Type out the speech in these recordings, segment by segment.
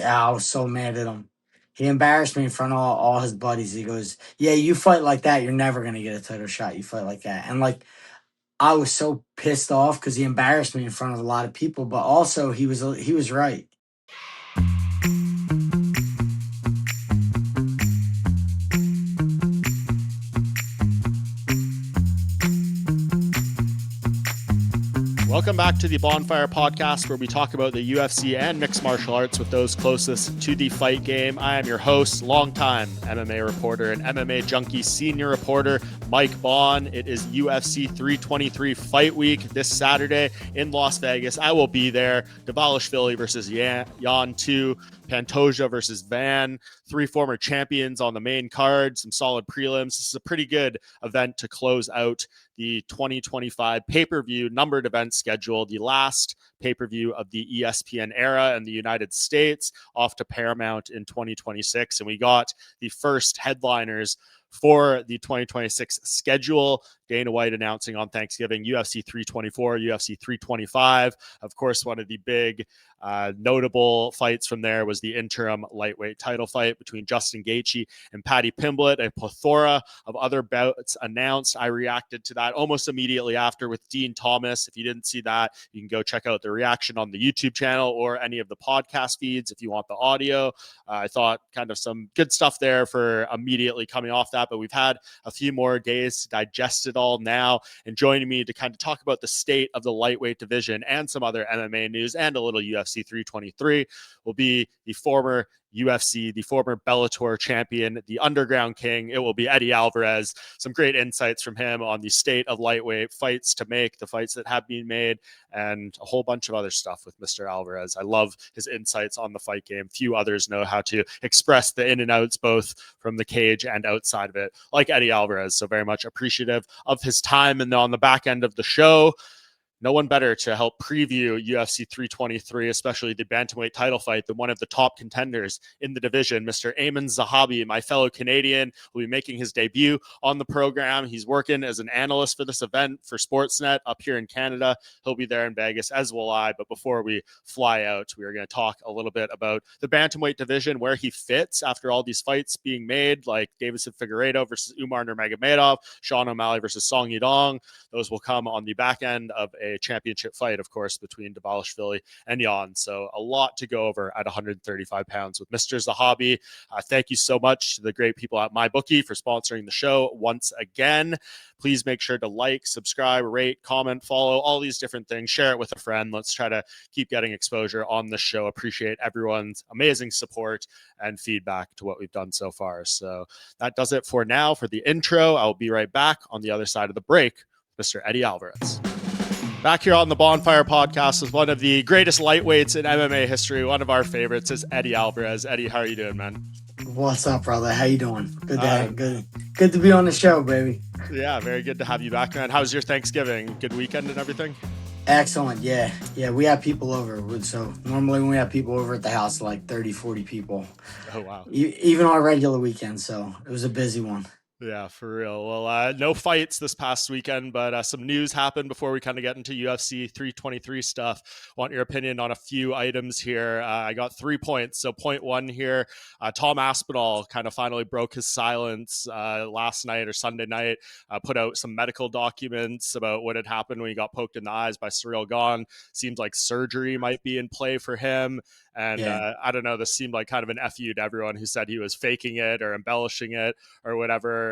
Yeah, I was so mad at him. He embarrassed me in front of all his buddies. He goes, "Yeah, you fight like that, you're never gonna get a title shot. You fight like that." And like I was so pissed off because he embarrassed me in front of a lot of people, but also he was right. Welcome back to the Bohnfire podcast, where we talk about the UFC and mixed martial arts with those closest to the fight game. I am your host, longtime MMA reporter and MMA junkie senior reporter, Mike Bohn. It is UFC 323 fight week this Saturday in Las Vegas. I will be there. Dvalishvili versus Yan 2, Pantoja versus Van, 3 former champions on the main card, some solid prelims. This is a pretty good event to close out the 2025 pay-per-view numbered event schedule, the last pay-per-view of the ESPN era in the United States, off to Paramount in 2026. And we got the first headliners for the 2026 schedule. Dana White announcing on Thanksgiving UFC 324, UFC 325. Of course, one of the big notable fights from there was the interim lightweight title fight between Justin Gaethje and Paddy Pimblett. A plethora of other bouts announced. I reacted to that almost immediately after with Dean Thomas. If you didn't see that, you can go check out the reaction on the YouTube channel or any of the podcast feeds if you want the audio. I thought kind of some good stuff there for immediately coming off that, but we've had a few more days to digest it all now. And joining me to kind of talk about the state of the lightweight division and some other MMA news and a little UFC 323 will be the former Bellator champion, the Underground King. It will be Eddie Alvarez. Some great insights from him on the state of lightweight, fights to make, the fights that have been made, and a whole bunch of other stuff with Mr. Alvarez. I love his insights on the fight game. Few others know how to express the in and outs, both from the cage and outside of it, like Eddie Alvarez. So very much appreciative of his time. And on the back end of the show, no one better to help preview UFC 323, especially the bantamweight title fight, than one of the top contenders in the division, Mr. Aiemann Zahabi, my fellow Canadian, will be making his debut on the program. He's working as an analyst for this event for Sportsnet up here in Canada. He'll be there in Vegas, as will I. But before we fly out, we are going to talk a little bit about the bantamweight division, where he fits after all these fights being made, like Deiveson Figueiredo versus Umar Nurmagomedov, Sean O'Malley versus Song Yadong. Those will come on the back end of a championship fight, of course, between Dvalishvili and Yan. So a lot to go over at 135 pounds with Mr. Zahabi. Thank you so much to the great people at MyBookie for sponsoring the show once again. Please make sure to like, subscribe, rate, comment, follow, all these different things. Share it with a friend. Let's try to keep getting exposure on the show. Appreciate everyone's amazing support and feedback to what we've done so far. So that does it for now for the intro. I'll be right back on the other side of the break, Mr. Eddie Alvarez. Back here on the Bohnfire podcast with one of the greatest lightweights in MMA history. One of our favorites is Eddie Alvarez. Eddie, how are you doing, man? What's up, brother? How you doing? Good to be on the show, baby. Yeah, very good to have you back, man. How's your Thanksgiving? Good weekend and everything? Excellent. Yeah. We have people over. So normally when we have people over at the house, like 30, 40 people. Oh, wow. Even on a regular weekend. So it was a busy one. Yeah, for real. Well, no fights this past weekend, but some news happened before we kind of get into UFC 323 stuff. Want your opinion on a few items here. I got 3 points. So point one here, Tom Aspinall kind of finally broke his silence last night or Sunday night, put out some medical documents about what had happened when he got poked in the eyes by Ciryl Gane. Seems like surgery might be in play for him. And I don't know, this seemed like kind of an FU to everyone who said he was faking it or embellishing it or whatever.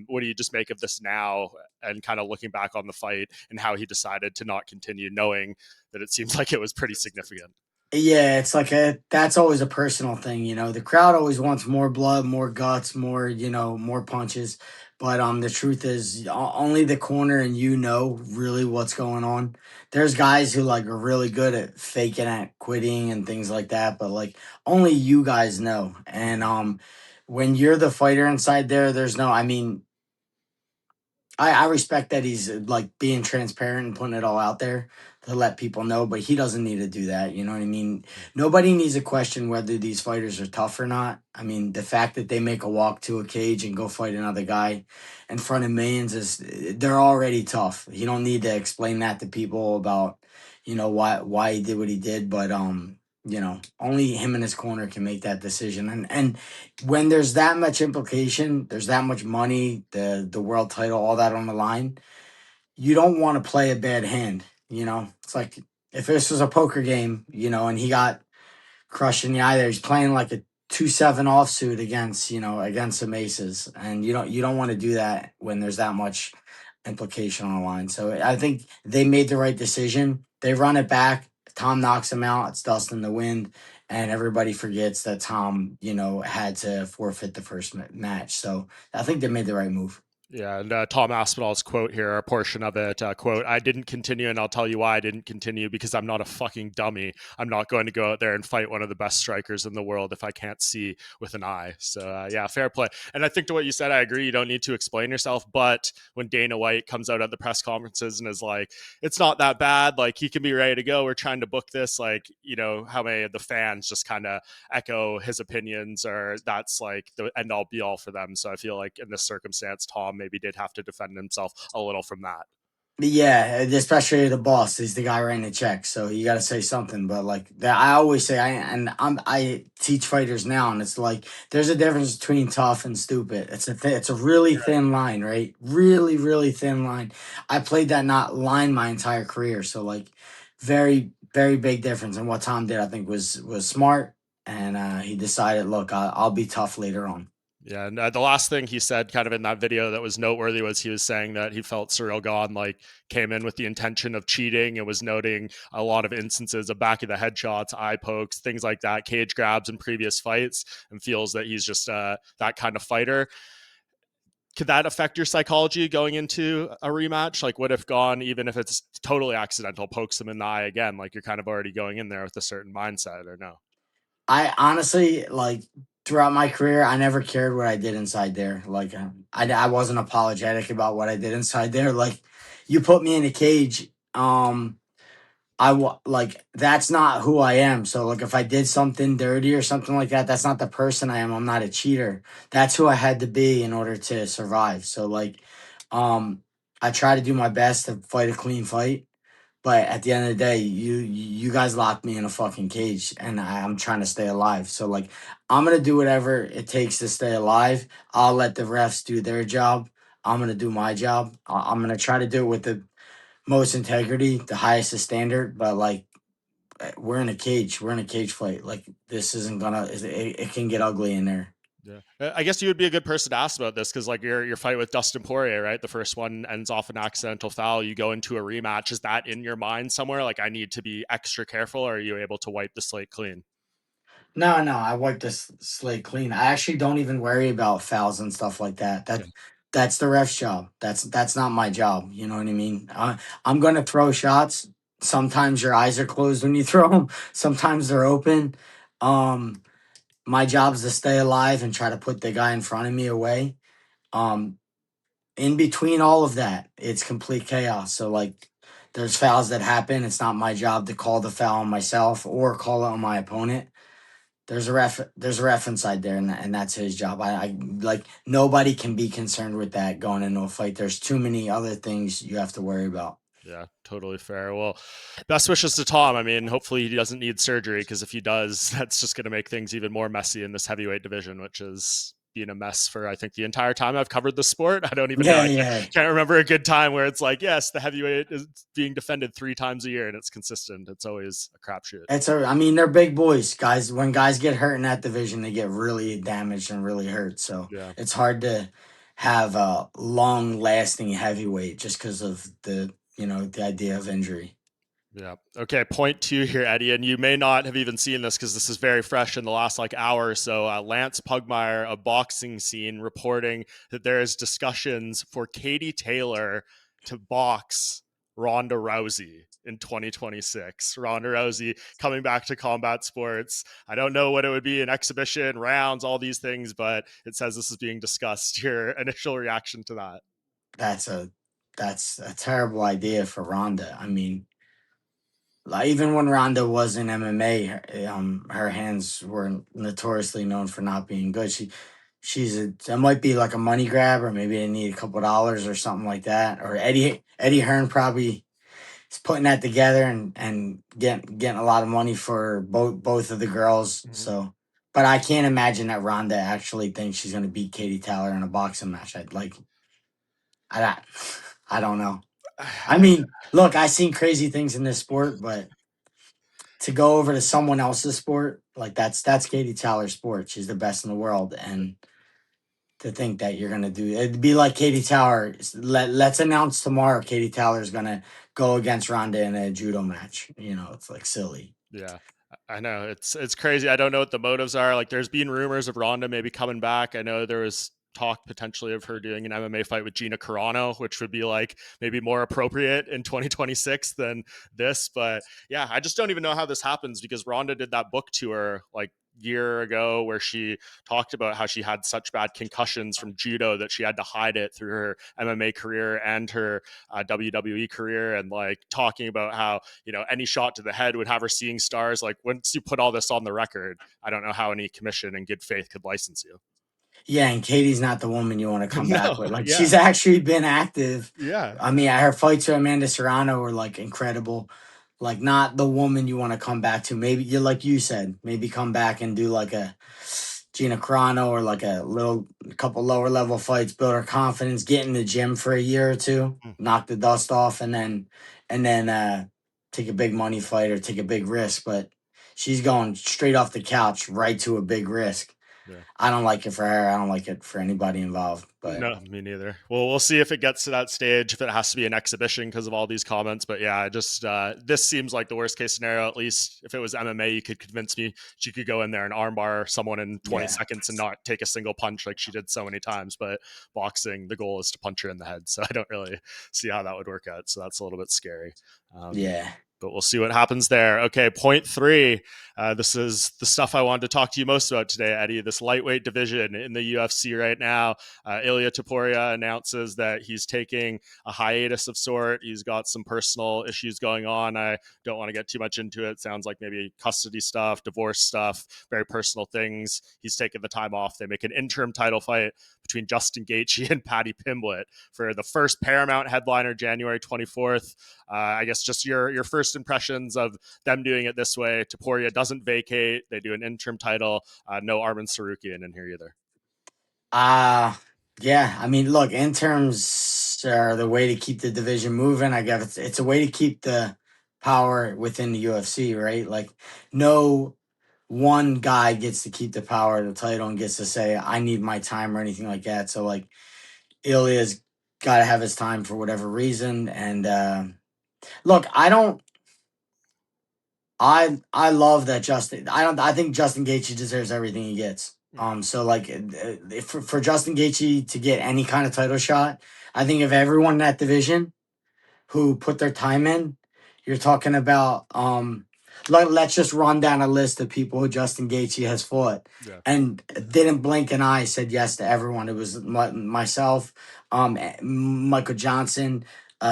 What do you just make of this now and kind of looking back on the fight and how he decided to not continue, knowing that it seems like it was pretty significant? Yeah, it's like that's always a personal thing, you know. The crowd always wants more blood, more guts, more, more punches. But the truth is only the corner and really what's going on. There's guys who like are really good at faking at quitting and things like that, but like only you guys know. And when you're the fighter inside there, there's no, I mean, I respect that he's like being transparent and putting it all out there to let people know, but he doesn't need to do that. You know what I mean? Nobody needs to question whether these fighters are tough or not. I mean, the fact that they make a walk to a cage and go fight another guy in front of millions they're already tough. You don't need to explain that to people about, why he did what he did. But only him and his corner can make that decision. And when there's that much implication, there's that much money, the world title, all that on the line, you don't want to play a bad hand. It's like if this was a poker game, and he got crushed in the eye there, he's playing like a 2-7 offsuit against some aces, and you don't want to do that when there's that much implication on the line. So I think they made the right decision. They run it back. Tom knocks him out. It's dust in the wind, and everybody forgets that Tom, had to forfeit the first match. So I think they made the right move. Yeah, and Tom Aspinall's quote here, a portion of it, quote, "I didn't continue, and I'll tell you why I didn't continue, because I'm not a fucking dummy. I'm not going to go out there and fight one of the best strikers in the world if I can't see with an eye." So, yeah, fair play. And I think to what you said, I agree. You don't need to explain yourself. But when Dana White comes out at the press conferences and is like, it's not that bad, like, he can be ready to go. We're trying to book this. Like, how many of the fans just kind of echo his opinions, or that's like the end all be all for them. So I feel like in this circumstance, Tom maybe did have to defend himself a little from that. Yeah, especially the boss. He's the guy writing the check, so you got to say something. But like that, I always say, I teach fighters now, and it's like there's a difference between tough and stupid. It's a really thin line, right? Really, really thin line. I played that not line my entire career, so like very, very big difference. And what Tom did, I think, was smart, and he decided, look, I'll be tough later on. Yeah, and the last thing he said kind of in that video that was noteworthy was he was saying that he felt Cyril Gahn like came in with the intention of cheating and was noting a lot of instances of back of the head shots, eye pokes, things like that, cage grabs in previous fights, and feels that he's just that kind of fighter. Could that affect your psychology going into a rematch? Like, what if Gahn, even if it's totally accidental, pokes him in the eye again? Like, you're kind of already going in there with a certain mindset, or no? I honestly, like, throughout my career, I never cared what I did inside there. Like, I wasn't apologetic about what I did inside there. Like, you put me in a cage, like, that's not who I am. So like, if I did something dirty or something like that, that's not the person I am. I'm not a cheater. That's who I had to be in order to survive. So like, um, I try to do my best to fight a clean fight. But at the end of the day, you guys locked me in a fucking cage, and I'm trying to stay alive. So like, I'm gonna do whatever it takes to stay alive. I'll let the refs do their job. I'm gonna do my job. I'm gonna try to do it with the most integrity, the highest standard. But like, we're in a cage. We're in a cage fight. Like, this isn't gonna. It can get ugly in there. Yeah, I guess you would be a good person to ask about this, because like your fight with Dustin Poirier, right? The first one ends off an accidental foul. You go into a rematch. Is that in your mind somewhere? Like, I need to be extra careful, or are you able to wipe the slate clean? No, no, I wiped this slate clean. I actually don't even worry about fouls and stuff like that. Yeah. That's the ref's job. That's not my job. You know what I mean? I'm gonna throw shots. Sometimes your eyes are closed when you throw them. Sometimes they're open. Um, my job is to stay alive and try to put the guy in front of me away. Um, in between all of that, it's complete chaos. So like, there's fouls that happen. It's not my job to call the foul on myself or call it on my opponent. There's a ref inside there, and that's his job. I like, nobody can be concerned with that going into a fight. There's too many other things you have to worry about. Yeah, totally fair. Well, best wishes to Tom. I mean, hopefully he doesn't need surgery, because if he does, that's just going to make things even more messy in this heavyweight division, which is been a mess for, I think, the entire time I've covered the sport. I don't even know. Yeah, I yeah. can't remember a good time where it's like, yes, the heavyweight is being defended 3 times a year and it's consistent. It's always a crapshoot. I mean, they're big boys, guys. When guys get hurt in that division, they get really damaged and really hurt. So Yeah. it's hard to have a long lasting heavyweight just because of the idea of injury. Yeah. Okay. Point 2 here, Eddie, and you may not have even seen this because this is very fresh in the last like hour or so. Lance Pugmire of Boxing Scene reporting that there is discussions for Katie Taylor to box Ronda Rousey in 2026. Ronda Rousey coming back to combat sports. I don't know what it would be, an exhibition, rounds, all these things, but it says this is being discussed. Your initial reaction to that? That's a that's a terrible idea for Ronda. I mean, like, even when Ronda was in MMA, her hands were notoriously known for not being good. It might be like a money grab, or maybe they need a couple dollars or something like that. Or Eddie Hearn probably he's putting that together and getting a lot of money for both of the girls. Mhm. So, but I can't imagine that Ronda actually thinks she's going to beat Katie Taylor in a boxing match. I'd like, I, I don't know. I mean, look, I've seen crazy things in this sport, but to go over to someone else's sport, like that's Katie Taylor's sport. She's the best in the world, and to think that you're gonna do it'd be like Katie Taylor. Let's announce tomorrow Katie Taylor's gonna go against Ronda in a judo match. You know, it's like silly. Yeah, I know it's crazy. I don't know what the motives are. Like, there's been rumors of Ronda maybe coming back. I know there was talk potentially of her doing an MMA fight with Gina Carano, which would be like maybe more appropriate in 2026 than this. But yeah, I just don't even know how this happens, because Ronda did that book tour like year ago where she talked about how she had such bad concussions from judo that she had to hide it through her MMA career and her WWE career, and like talking about how, you know, any shot to the head would have her seeing stars. Like, once you put all this on the record, I don't know how any commission in good faith could license you. Yeah, and Katie's not the woman you want to come back No, with. Like yeah, she's actually been active. yeah. I mean, her fights with Amanda Serrano were like incredible. Like not the woman you want to come back to. Maybe you like you said, maybe come back and do like a Gina Carano or like a couple lower level fights, build her confidence, get in the gym for a year or two, Mm, knock the dust off, and then take a big money fight or take a big risk. But she's going straight off the couch right to a big risk. yeah. I don't like it for her. I don't like it for anybody involved. But No, me neither. Well, we'll see if it gets to that stage, if it has to be an exhibition because of all these comments. But yeah, just this seems like the worst case scenario. At least if it was MMA, you could convince me she could go in there and armbar someone in 20 yeah, seconds and not take a single punch like she did so many times. But boxing, the goal is to punch her in the head. So I don't really see how that would work out. So that's a little bit scary. yeah. But we'll see what happens there. Okay, point three. This is the stuff I wanted to talk to you most about today, Eddie. This lightweight division in the UFC right now. Ilya Topuria announces that he's taking a hiatus of sort. He's got some personal issues going on. I don't want to get too much into it. Sounds like maybe custody stuff, divorce stuff, very personal things. He's taking the time off. They make an interim title fight between Justin Gaethje and Paddy Pimblett for the first Paramount headliner, January 24th. I guess just your first impressions of them doing it this way. Topuria doesn't vacate. They do an interim title. No Aiemann Zahabi in here either. Uh yeah. I mean, look, interns are the way to keep the division moving. I guess it's a way to keep the power within the UFC, right? Like no one guy gets to keep the power of the title and gets to say, I need my time or anything like that. So like Ilya's gotta have his time for whatever reason. And look, I love that Justin. I think Justin Gaethje deserves everything he gets. So like for Justin Gaethje to get any kind of title shot, I think if everyone in that division who put their time in, you're talking about like let's just run down a list of people who Justin Gaethje has fought Yeah. and didn't blink an eye, said yes to everyone. It was myself, Michael Johnson,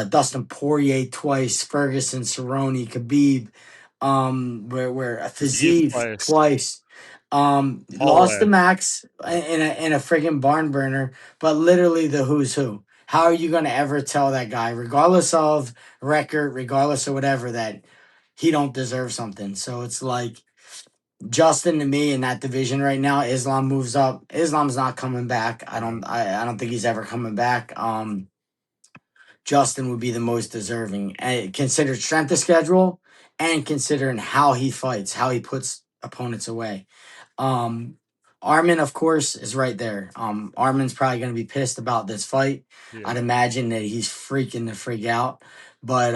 Dustin Poirier twice, Ferguson, Cerrone, Khabib, where Khabib Fiziev twice. twice, lost Holloway. to Max in a friggin' barn burner, but literally the who's who. How are you going to ever tell that guy, regardless of record, regardless of whatever, that he don't deserve something? So it's like Justin to me in that division right now. Islam moves up. Islam's not coming back. I Yeah. don't. I don't think he's ever coming back. Justin would be the most deserving, and considered strength of schedule, and considering how he fights, how he puts opponents away. Um, Armin, of course, is right there. Armin's probably going to be pissed about this fight. Yeah. I'd imagine that he's freaking the freak out. But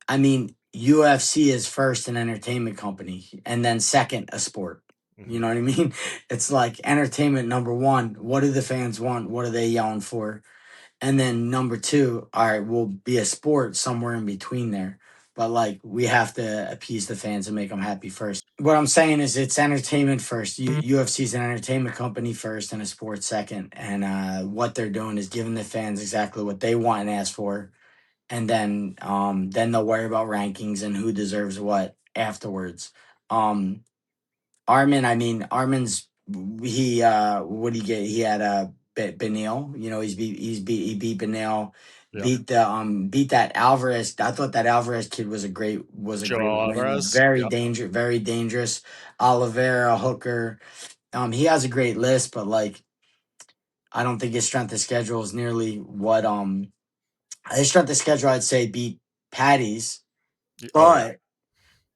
I mean, UFC is first an entertainment company, and then second a sport. Hmm. You know what I mean? It's like entertainment number one. What do the fans want? What are they yelling for? And then number two, all right, will be a sport somewhere in between there. But like we have to appease the fans and make them happy first. What I'm saying is it's entertainment first. UFC is an entertainment company first and a sport second. And what they're doing is giving the fans exactly what they want and ask for. And then they'll worry about rankings and who deserves what afterwards. Um, Armin, I mean, Armin's he what did he get? He had a Benil. You know, he beat Benil. Yeah. Beat that Alvarez. I thought that Alvarez kid was a great Joel win. Alvarez. Yeah. Very dangerous. Oliveira, Hooker. He has a great list, but like I don't think his strength of schedule is nearly what his strength of schedule I'd say beat Paddy's. Oh yeah. But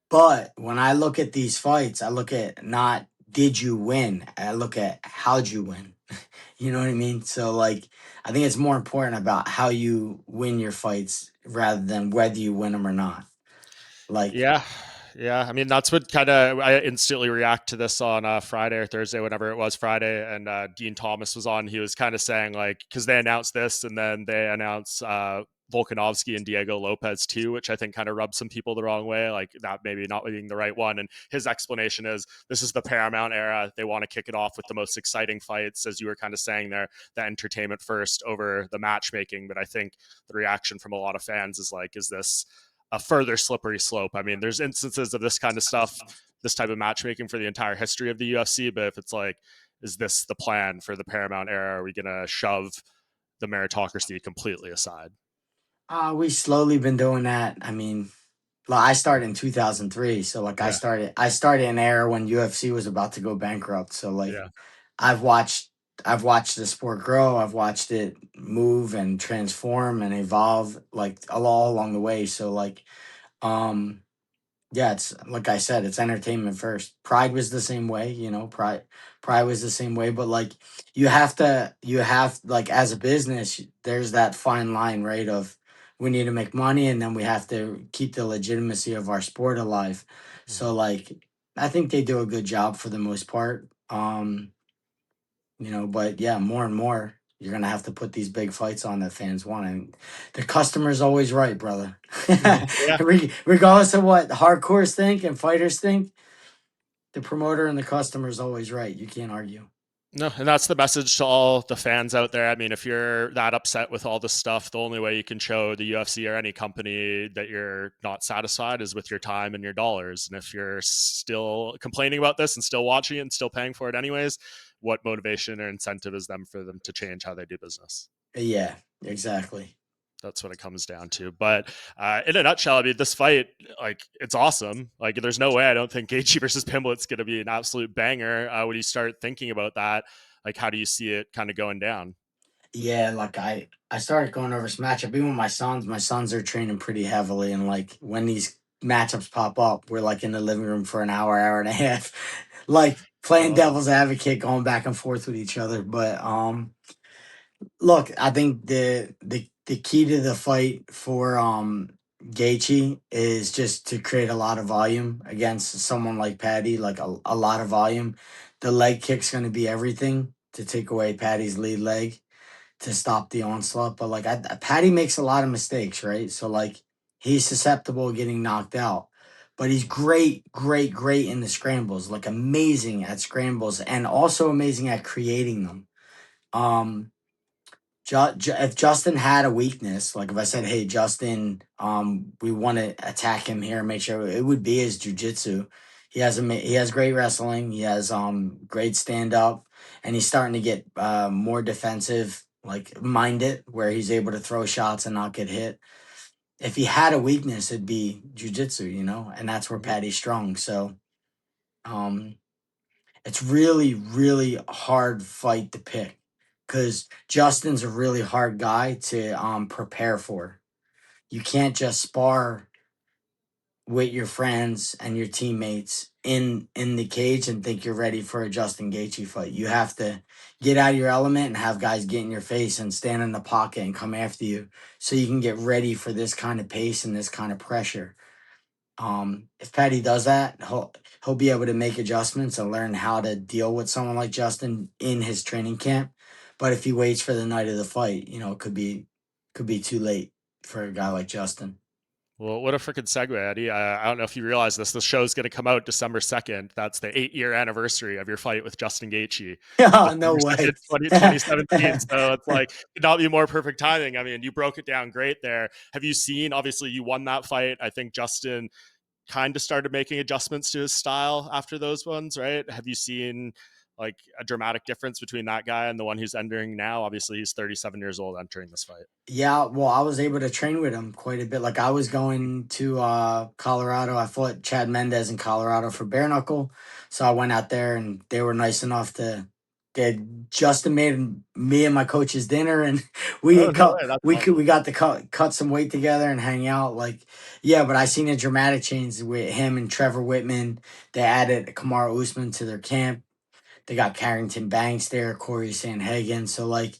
but when I look at these fights, I look at not did you win, I look at how'd you win. You know what I mean? So like I think it's more important about how you win your fights rather than whether you win them or not. Like Yeah. Yeah. I mean, that's what kind of I instantly react to this on Friday or Thursday, whenever it was Friday. And Dean Thomas was on. He was kind of saying, like, because they announced this and then they announced Volkanovski and Diego Lopez too, which I think kind of rubs some people the wrong way, like that maybe not being the right one. And his explanation is this is the Paramount era. They want to kick it off with the most exciting fights, as you were kind of saying there, the entertainment first over the matchmaking. But I think the reaction from a lot of fans is like, is this a further slippery slope? I mean, there's instances of this kind of stuff, this type of matchmaking for the entire history of the UFC. But if it's like, is this the plan for the Paramount era? Are we going to shove the meritocracy completely aside? we slowly been doing that. I mean, like I started in 2003, so like Yeah. I started an era when UFC was about to go bankrupt. So like Yeah. I've watched I've watched the sport grow. I've watched it move and transform and evolve like all along the way. So like um yeah, it's like I said, it's entertainment first. Pride was the same way, you know. Pride was the same way, but like you have like as a business, there's that fine line, right? Of we need to make money, and then we have to keep the legitimacy of our sport alive. So Mhm. like, I think they do a good job for the most part. But yeah, more and more, you're gonna have to put these big fights on that fans want, and the customer's always right, brother. Yeah. Regardless of what hardcores think and fighters think, the promoter and the customer's always right. You can't argue. No, and that's the message to all the fans out there. I mean, if you're that upset with all this stuff, the only way you can show the UFC or any company that you're not satisfied is with your time and your dollars. And if you're still complaining about this and still watching it and still paying for it anyways, what motivation or incentive is them for them to change how they do business? Yeah, exactly. That's what it comes down to. But in a nutshell, I mean, this fight, like, it's awesome. Like, there's no way I don't think Gaethje versus Pimblett's going to be an absolute banger. When you start thinking about that, like, how do you see it kind of going down? Yeah, like I started going over this matchup even with my sons. My sons are training pretty heavily, and like when these matchups pop up, we're like in the living room for an hour, hour and a half, like I playing love it. devil's advocate, going back and forth with each other. But look, I think the key to the fight for Gaethje is just to create a lot of volume against someone like Paddy, like a lot of volume. The leg kick's going to be everything to take away Paddy's lead leg to stop the onslaught. But like Paddy makes a lot of mistakes, right? So like he's susceptible to getting knocked out. But he's great in the scrambles, like amazing at scrambles and also amazing at creating them. Um, if Justin had a weakness, like if I said, "Hey, Justin, we want to attack him here, make sure," it would be his jujitsu. He has great wrestling. He has great stand up, and he's starting to get more defensive, like minded, where he's able to throw shots and not get hit. If he had a weakness, it'd be jujitsu, and that's where Mhm. Patty's strong. So, um, it's really hard fight to pick because Justin's a really hard guy to prepare for. You can't just spar with your friends and your teammates in the cage and think you're ready for a Justin Gaethje fight. You have to get out of your element and have guys get in your face and stand in the pocket and come after you so you can get ready for this kind of pace and this kind of pressure. If Paddy does that, he'll be able to make adjustments and learn how to deal with someone like Justin in his training camp. But if he waits for the night of the fight, it could be too late for a guy like Justin. Well, what a freaking segue, Eddie. I don't know if you realize this. The show's going to come out December 2nd. That's the 8-year anniversary of your fight with Justin Gaethje. Oh, no December 2nd, way. 2017. So it's like, could not be more perfect timing. I mean, you broke it down great there. Have you seen, obviously, you won that fight. I think Justin kind of started making adjustments to his style after those ones, right? Have you seen like a dramatic difference between that guy and the one who's entering now? Obviously, he's 37 years old entering this fight. Yeah, well, I was able to train with him quite a bit. Like I was going to Colorado. I fought Chad Mendez in Colorado for bare knuckle. So I went out there and they were nice enough to they Justin made me and my coaches dinner and we Oh, had no cut way. That's we awesome. got to cut some weight together and hang out. Like yeah, but I seen a dramatic change with him and Trevor Whitman. They added Kamaru Usman to their camp. They got Carrington Banks there, Corey Sanhagen. So like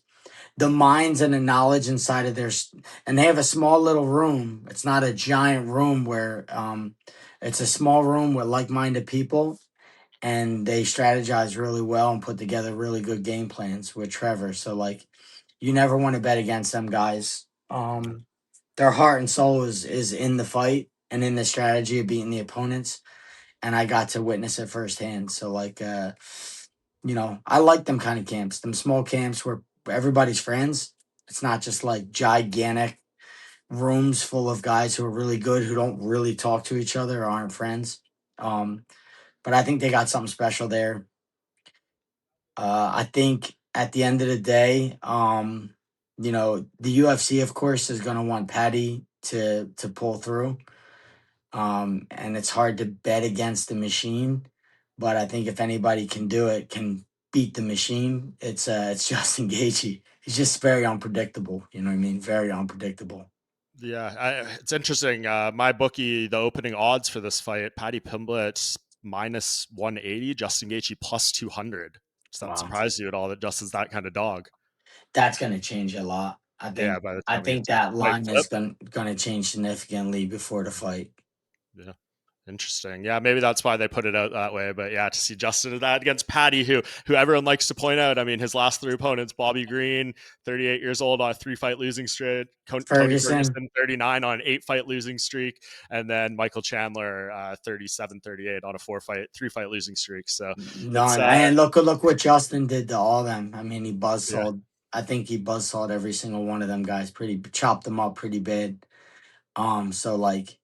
the minds and the knowledge inside of and they have a small little room. It's not a giant room where it's a small room with like-minded people, and they strategize really well and put together really good game plans with Trevor. So like you never want to bet against them guys. Their heart and soul is in the fight and in the strategy of beating the opponents, and I got to witness it firsthand. So like I like them kind of camps, them small camps where everybody's friends. It's not just like gigantic rooms full of guys who are really good who don't really talk to each other or aren't friends. Um, but I think they got something special there. I think at the end of the day, the UFC, of course, is going to want Paddy to pull through. And it's hard to bet against the machine, but I think if anybody can do it, can beat the machine, it's Justin Gaethje. He's just very unpredictable. You know what I mean? Very unpredictable. Yeah, it's interesting. My bookie, the opening odds for this fight, Paddy Pimblett minus 180, Justin Gaethje plus 200. Does that Wow, surprise you at all that Justin's that kind of dog? that's going to change a lot. Yeah, by the I time we get think to the that fight line flip. is going to change significantly before the fight. Yeah. Interesting. Yeah, maybe that's why they put it out that way. But yeah, to see Justin in that against Paddy, who everyone likes to point out. I mean, his last three opponents: Bobby Green, 38 years old on a 3-fight losing streak; Tony Ferguson, Ferguson, 39 on an 8-fight losing streak; and then Michael Chandler, 37, 38 on a 3-fight losing streak. So it's none. And look what Justin did to all them. I mean, he yeah, buzzsawed. I think he buzzsawed every single one of them guys. Pretty chopped them up pretty bad. So like,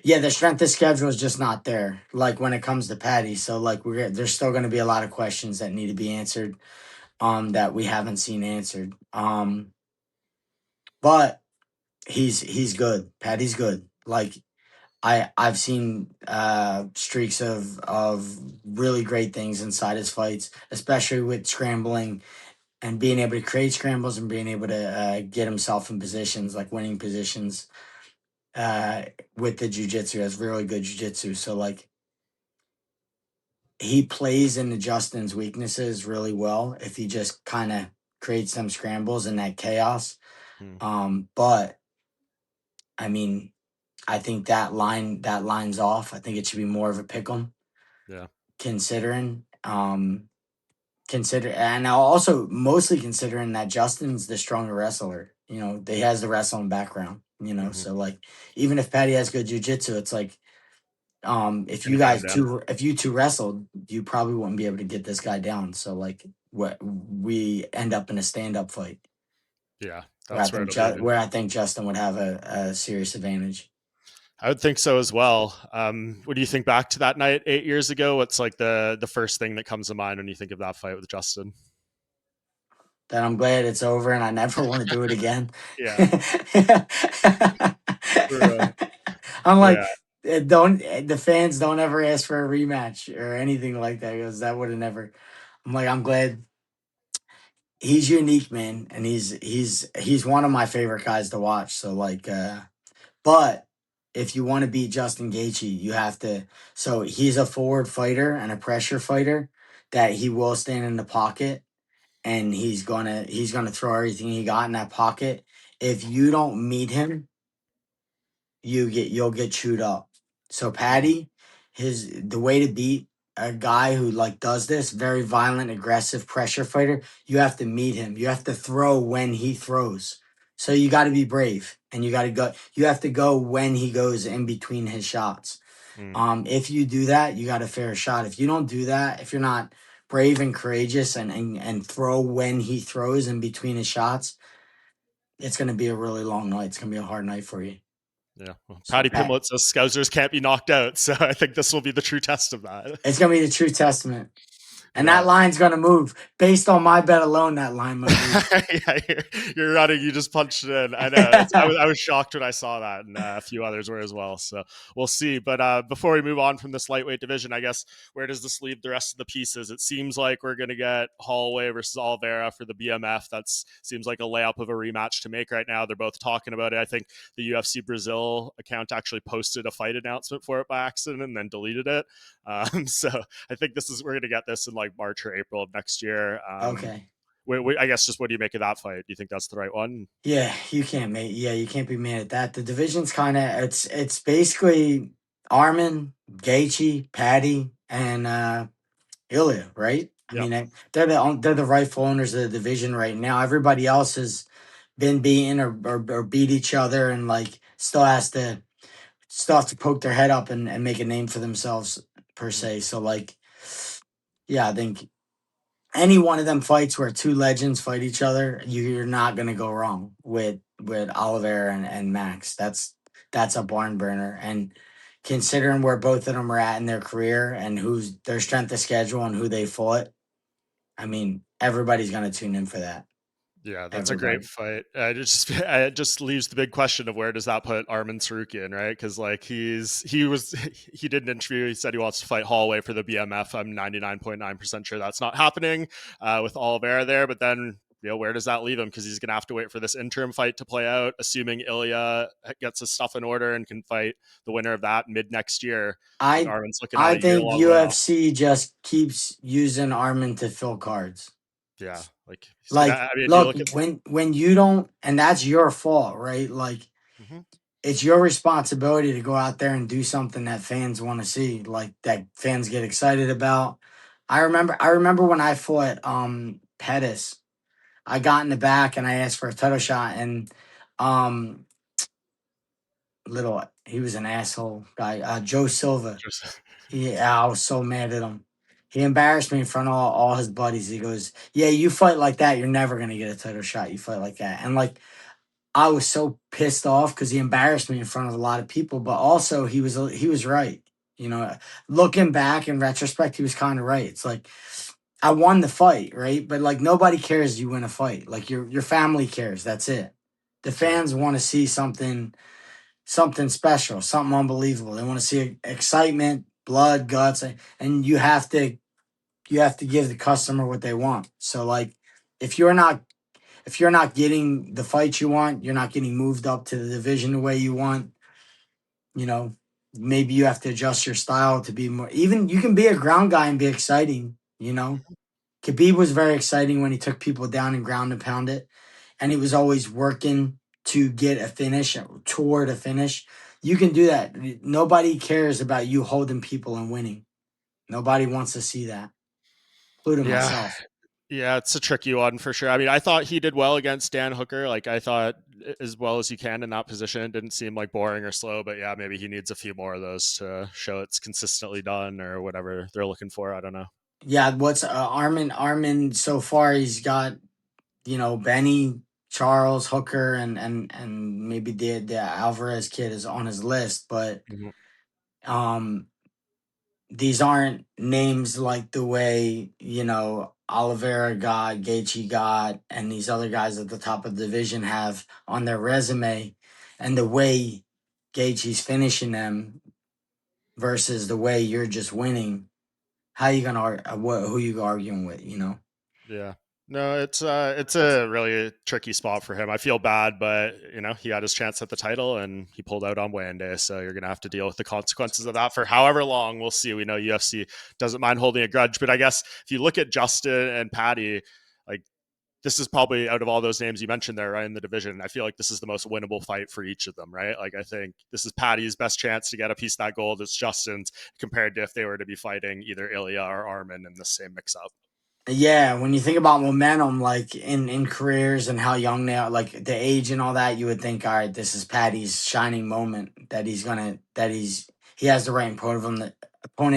yeah, the strength of schedule is just not there. Like when it comes to Patty, so like there's still going to be a lot of questions that need to be answered. That we haven't seen answered. But he's good. Patty's good. Like I've seen streaks of really great things inside his fights, especially with scrambling and being able to create scrambles and being able to get himself in positions like winning positions uh, with the jujitsu. He has really good jujitsu. So like he plays into Justin's weaknesses really well if he just kind of creates some scrambles and that chaos. hmm, But I mean, I think that line's off. I think it should be more of a pick 'em yeah, considering and also mostly considering that Justin's the stronger wrestler. He has the wrestling background. hmm, So like even if Patty has good jujitsu, it's like can you get him down? if you two wrestled, you probably wouldn't be able to get this guy down. So like what we end up in a stand up fight Yeah, that's where it'll be. Where I think Justin would have a serious advantage. I would think so as well. When you think back to that night 8 years ago, what's like the first thing that comes to mind when you think of that fight with Justin? That I'm glad it's over and I never want to do it again. Yeah, for, I'm like, yeah, don't the fans don't ever ask for a rematch or anything like that because that would have never. I'm like, I'm glad he's unique, man, and he's one of my favorite guys to watch. So like, but if you want to beat Justin Gaethje, you have to. So he's a forward fighter and a pressure fighter that he will stand in the pocket and he's gonna throw everything he got in that pocket. If you don't meet him, you'll get chewed up. So Patty, the way to beat a guy who like does this very violent, aggressive pressure fighter, you have to meet him. You have to throw when he throws. So you got to be brave and you got to go. You have to go when he goes in between his shots. mm, If you do that, you got a fair shot. If you don't do that, if you're not brave and courageous and throw when he throws in between his shots, it's going to be a really long night. It's going to be a hard night for you. yeah. Well, So Paddy Pat, Pimblett says Scousers can't be knocked out, so I think this will be the true test of that. it's going to be the true testament. And that line's going to move. Based on my bet alone, that line might move. Yeah, you're running. You just punched it in. I know. I was shocked when I saw that, and a few others were as well. So we'll see. But before we move on from this lightweight division, I guess, where does this leave the rest of the pieces? It seems like we're going to get Holloway versus Oliveira for the BMF. That seems like a layup of a rematch to make right now. They're both talking about it. I think the UFC Brazil account actually posted a fight announcement for it by accident and then deleted it. So I think we're going to get this in like March or April of next year. Okay. I guess just what do you make of that fight? Do you think that's the right one? Yeah, you can't be mad at that. The division's kind of it's basically Armin, Gaethje, Paddy, and Ilya, right? I Yeah. mean, they're the rightful owners of the division right now. Everybody else has been beaten or beat each other, and like still have to poke their head up and make a name for themselves per se. So like, yeah, I think any one of them fights where two legends fight each other, you're not gonna go wrong with Oliver and Max. That's a barn burner. And considering where both of them are at in their career and who's their strength of schedule and who they fought, I mean, everybody's gonna tune in for that. Yeah, that's a great Everybody. fight. It just leaves the big question of where does that put Arman Tsarukyan, right? Because like he did an interview. He said he wants to fight Holloway for the BMF. I'm 99.9% sure that's not happening with Oliveira there. But then where does that leave him? Because he's going to have to wait for this interim fight to play out, assuming Ilya gets his stuff in order and can fight the winner of that mid next year. I think I Armin's looking at I a year think long layoff. UFC just keeps using Armin to fill cards. Yeah, like he's gonna. Like, I mean, you look, look at. when you don't, and that's your fault, right? Like, Mhm. it's your responsibility to go out there and do something that fans want to see, like that fans get excited about. I remember when I fought Pettis, I got in the back and I asked for a title shot, and um little he was an asshole guy, Joe Silva. Just, Yeah, I was so mad at him. He embarrassed me in front of all his buddies. He goes, "Yeah, you fight like that, you're never gonna get a title shot. You fight like that." And like I was so pissed off because he embarrassed me in front of a lot of people, but also he was right. You know, looking back in retrospect, he was kind of right. It's like I won the fight, right? But like nobody cares you win a fight. Like your family cares. That's it. The sure. fans want to see something special, something unbelievable. They want to see excitement, blood, guts, and you have to give the customer what they want. So like if you're not if you're not getting the fight you want, you're not getting moved up to the division the way you want, you know, maybe you have to adjust your style to be more even you can be a ground guy and be exciting, you know. Khabib was very exciting when he took people down and ground and pound it. And he was always working to get a finish, toward a finish. You can do that. Nobody cares about you holding people and winning. Nobody wants to see that, including Yeah. myself. Yeah, it's a tricky one for sure. I mean, I thought he did well against Dan Hooker. Like, I thought as well as he can in that position. It didn't seem like boring or slow, but yeah, maybe he needs a few more of those to show it's consistently done or whatever they're looking for. I don't know. Yeah, what's Armin so far he's got, Benny, Charles, Hooker, and maybe the Alvarez kid is on his list, but Mhm. um these aren't names like the way, Oliveira got, Gaethje got, and these other guys at the top of the division have on their resume, and the way Gaethje's finishing them versus the way you're just winning. How you gonna who you arguing with? Yeah. No, it's a really tricky spot for him. I feel bad, but he had his chance at the title and he pulled out on weigh-in day. So you're gonna have to deal with the consequences of that for however long. We'll see. We know UFC doesn't mind holding a grudge, but I guess if you look at Justin and Paddy, like this is probably out of all those names you mentioned there, right in the division. I feel like this is the most winnable fight for each of them, right? Like I think this is Paddy's best chance to get a piece of that gold. It's Justin's compared to if they were to be fighting either Ilya or Armin in the same mix-up. Yeah, when you think about momentum, like in careers and how young they are, like the age and all that, you would think, all right, this is Patty's shining moment he has the right opponent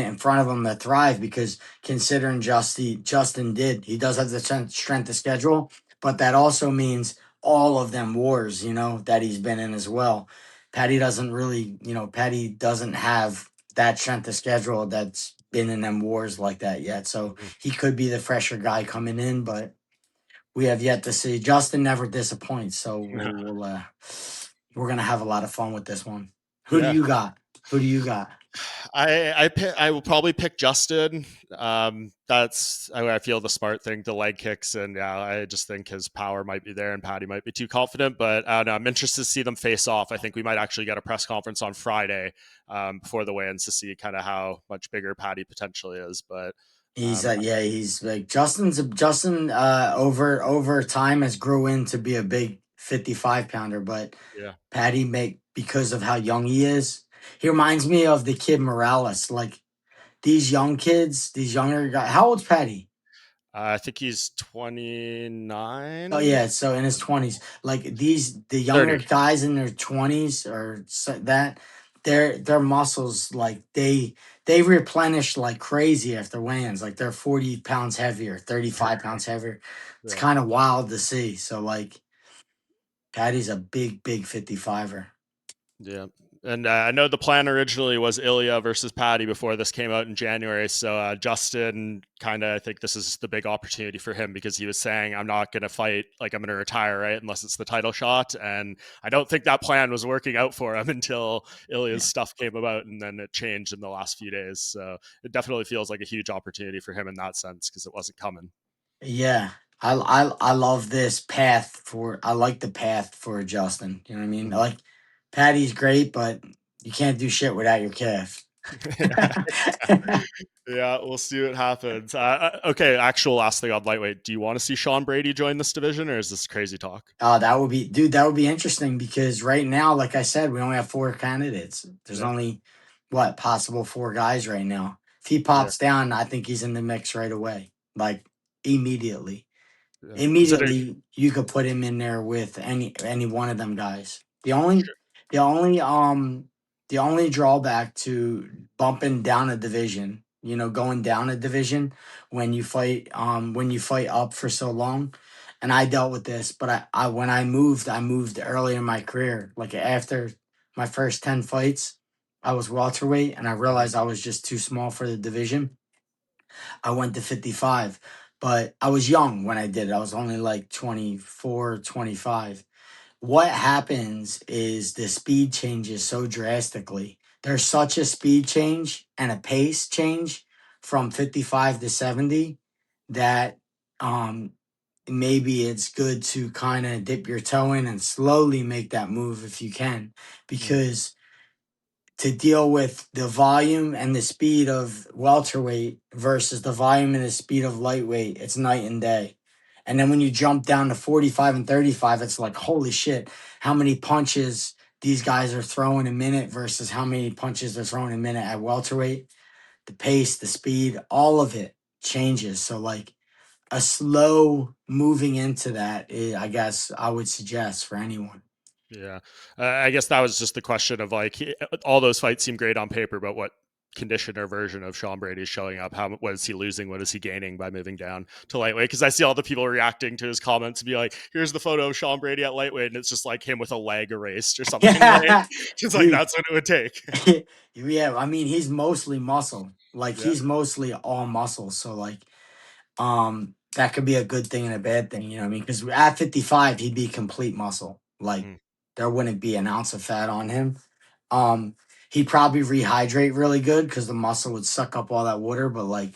in front of him to thrive because considering Justin did, he does have the strength of schedule, but that also means all of them wars, that he's been in as well. Patty doesn't have that strength of schedule that's been in them wars like that yet. So he could be the fresher guy coming in, but we have yet to see. Justin never disappoints, so we're gonna have a lot of fun with this one. Who do Yeah. you got? Who do you got? I will probably pick Justin. That's I feel the smart thing, the leg kicks, and yeah, I just think his power might be there, and Paddy might be too confident. But I don't know, I'm interested to see them face off. I think we might actually get a press conference on Friday before the weigh-ins to see kind of how much bigger Paddy potentially is. But He's yeah, he's like Justin over time has grew into be a big 55 pounder, but yeah, Paddy make because of how young he is. He reminds me of the kid Morales. Like these young kids, these younger guys. How old's Paddy? I think he's Oh 29, yeah, so in his 20s. Like the younger 30. guys in their 20s or that their muscles like they replenish like crazy after weigh-ins. Like they're 40 pounds heavier, 35 pounds heavier. It's Yeah. kind of wild to see. So like Paddy's a big 55er. Yeah. And I know the plan originally was Ilya versus Paddy before this came out in January. So Justin kind of, I think this is the big opportunity for him because he was saying, I'm not going to fight, like I'm going to retire, right? Unless it's the title shot. And I don't think that plan was working out for him until Ilya's stuff came about and then it changed in the last few days. So it definitely feels like a huge opportunity for him in that sense because it wasn't coming. Yeah. I love this path for I like the path for Justin. You know what I mean? Like Paddy's great, but you can't do shit without your calf. Yeah, we'll see what happens. Okay, actual last thing on lightweight. Do you want to see Sean Brady join this division, or is this crazy talk? That would be, dude. That would be interesting because right now, like I said, we only have four candidates. There's Yeah, only what possible four guys right now. If he yeah, pops down, I think he's in the mix right away, like immediately. yeah. Considering, Immediately, you could put him in there with any one of them guys. The only the only drawback to bumping down a division, going down a division when you fight up for so long, and I dealt with this, but I when I moved early in my career, like after my first 10 fights, I was welterweight and I realized I was just too small for the division. I went to 55, but I was young when I did it. I was only like 24, 25. What happens is the speed changes so drastically. There's such a speed change and a pace change from 55 to 70 that um, maybe it's good to kind of dip your toe in and slowly make that move if you can, because to deal with the volume and the speed of welterweight versus the volume and the speed of lightweight, it's night and day. And then when you jump down to 45 and 35, it's like, holy shit, how many punches these guys are throwing a minute versus how many punches they're throwing a minute at welterweight. The pace, the speed, all of it changes. So, like, a slow moving into that, I guess I would suggest for anyone. yeah, I guess that was just the question of like all those fights seem great on paper, but what condition or version of Sean Brady is showing up? What is he losing? What is he gaining by moving down to lightweight? Because I see all the people reacting to his comments to be like, "Here's the photo of Sean Brady at lightweight," and it's just like him with a leg erased or something. Right? Yeah. It's like Dude, that's what it would take. yeah, I mean he's mostly muscle. Like Yeah. he's mostly all muscle. So like that could be a good thing and a bad thing, you know what I mean? Because at 55 he'd be complete muscle. Like Mm, there wouldn't be an ounce of fat on him. Um he'd probably rehydrate really good because the muscle would suck up all that water, but like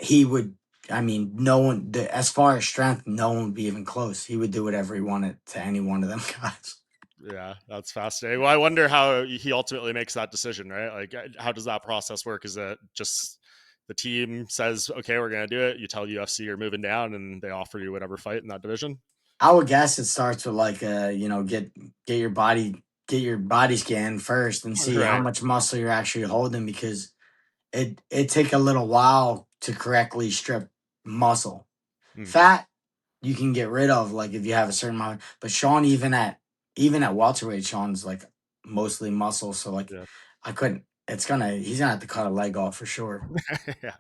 he would, I mean, no one as far as strength, no one would be even close. He would do whatever he wanted to any one of them guys. yeah, that's fascinating. Well, I wonder how he ultimately makes that decision, right? Like, how does that process work? Is it just the team says, okay, we're going to do it? You tell UFC you're moving down and they offer you whatever fight in that division? I would guess it starts with like get your body scan first and see how Right. much muscle you're actually holding, because it take a little while to correctly strip muscle. Mm, Fat you can get rid of like if you have a certain amount, but Sean even at welterweight, Sean's like mostly muscle, so like yeah. I couldn't. he's gonna have to cut a leg off for sure. Yeah.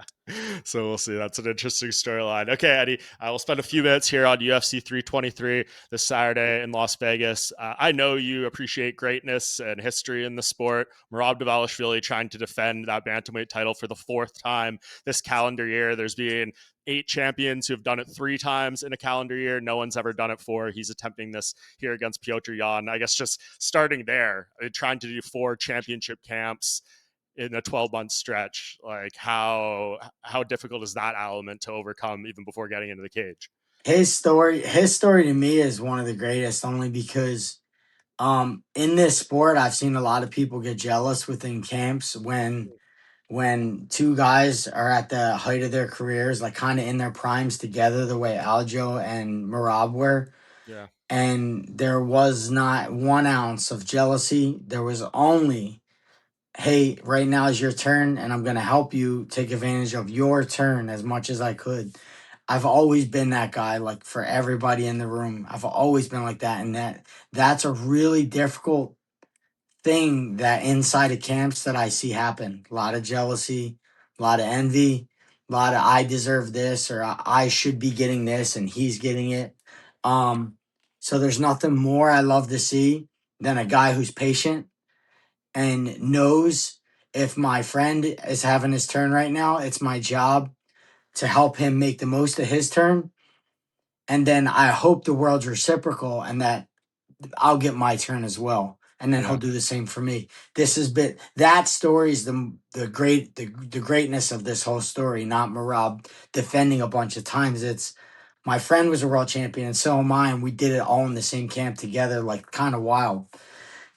So we'll see. That's an interesting storyline. Okay, Eddie, I will spend a few minutes here on UFC 323 this Saturday in Las Vegas. I know you appreciate greatness and history in the sport. Merab Dvalishvili trying to defend that bantamweight title for the fourth time this calendar year. There's been 8 champions who have done it 3 times in a calendar year. No one's ever done it 4. He's attempting this here against Petr Yan. I guess just starting there, trying to do 4 championship camps in a 12-month stretch. Like how difficult is that element to overcome even before getting into the cage? His story to me is one of the greatest, only because in this sport I've seen a lot of people get jealous within camps when two guys are at the height of their careers, like kind of in their primes together, the way Aljo and Merab were. Yeah. And there was not 1 ounce of jealousy. There was only, hey, right now is your turn, and I'm going to help you take advantage of your turn as much as I could. I've always been that guy, like for everybody in the room. I've always been like that. And that's a really difficult thing that inside of camps that I see happen. A lot of jealousy, a lot of envy, a lot of I deserve this or I should be getting this and he's getting it. Um, so there's nothing more I love to see than a guy who's patient and knows if my friend is having his turn right now, it's my job to help him make the most of his turn. And then I hope the world's reciprocal and that I'll get my turn as well. And then he'll Yeah. do the same for me. This has been that story is the greatness of this whole story, not Merab defending a bunch of times. It's my friend was a world champion and so am I, and we did it all in the same camp together, like kind of wild.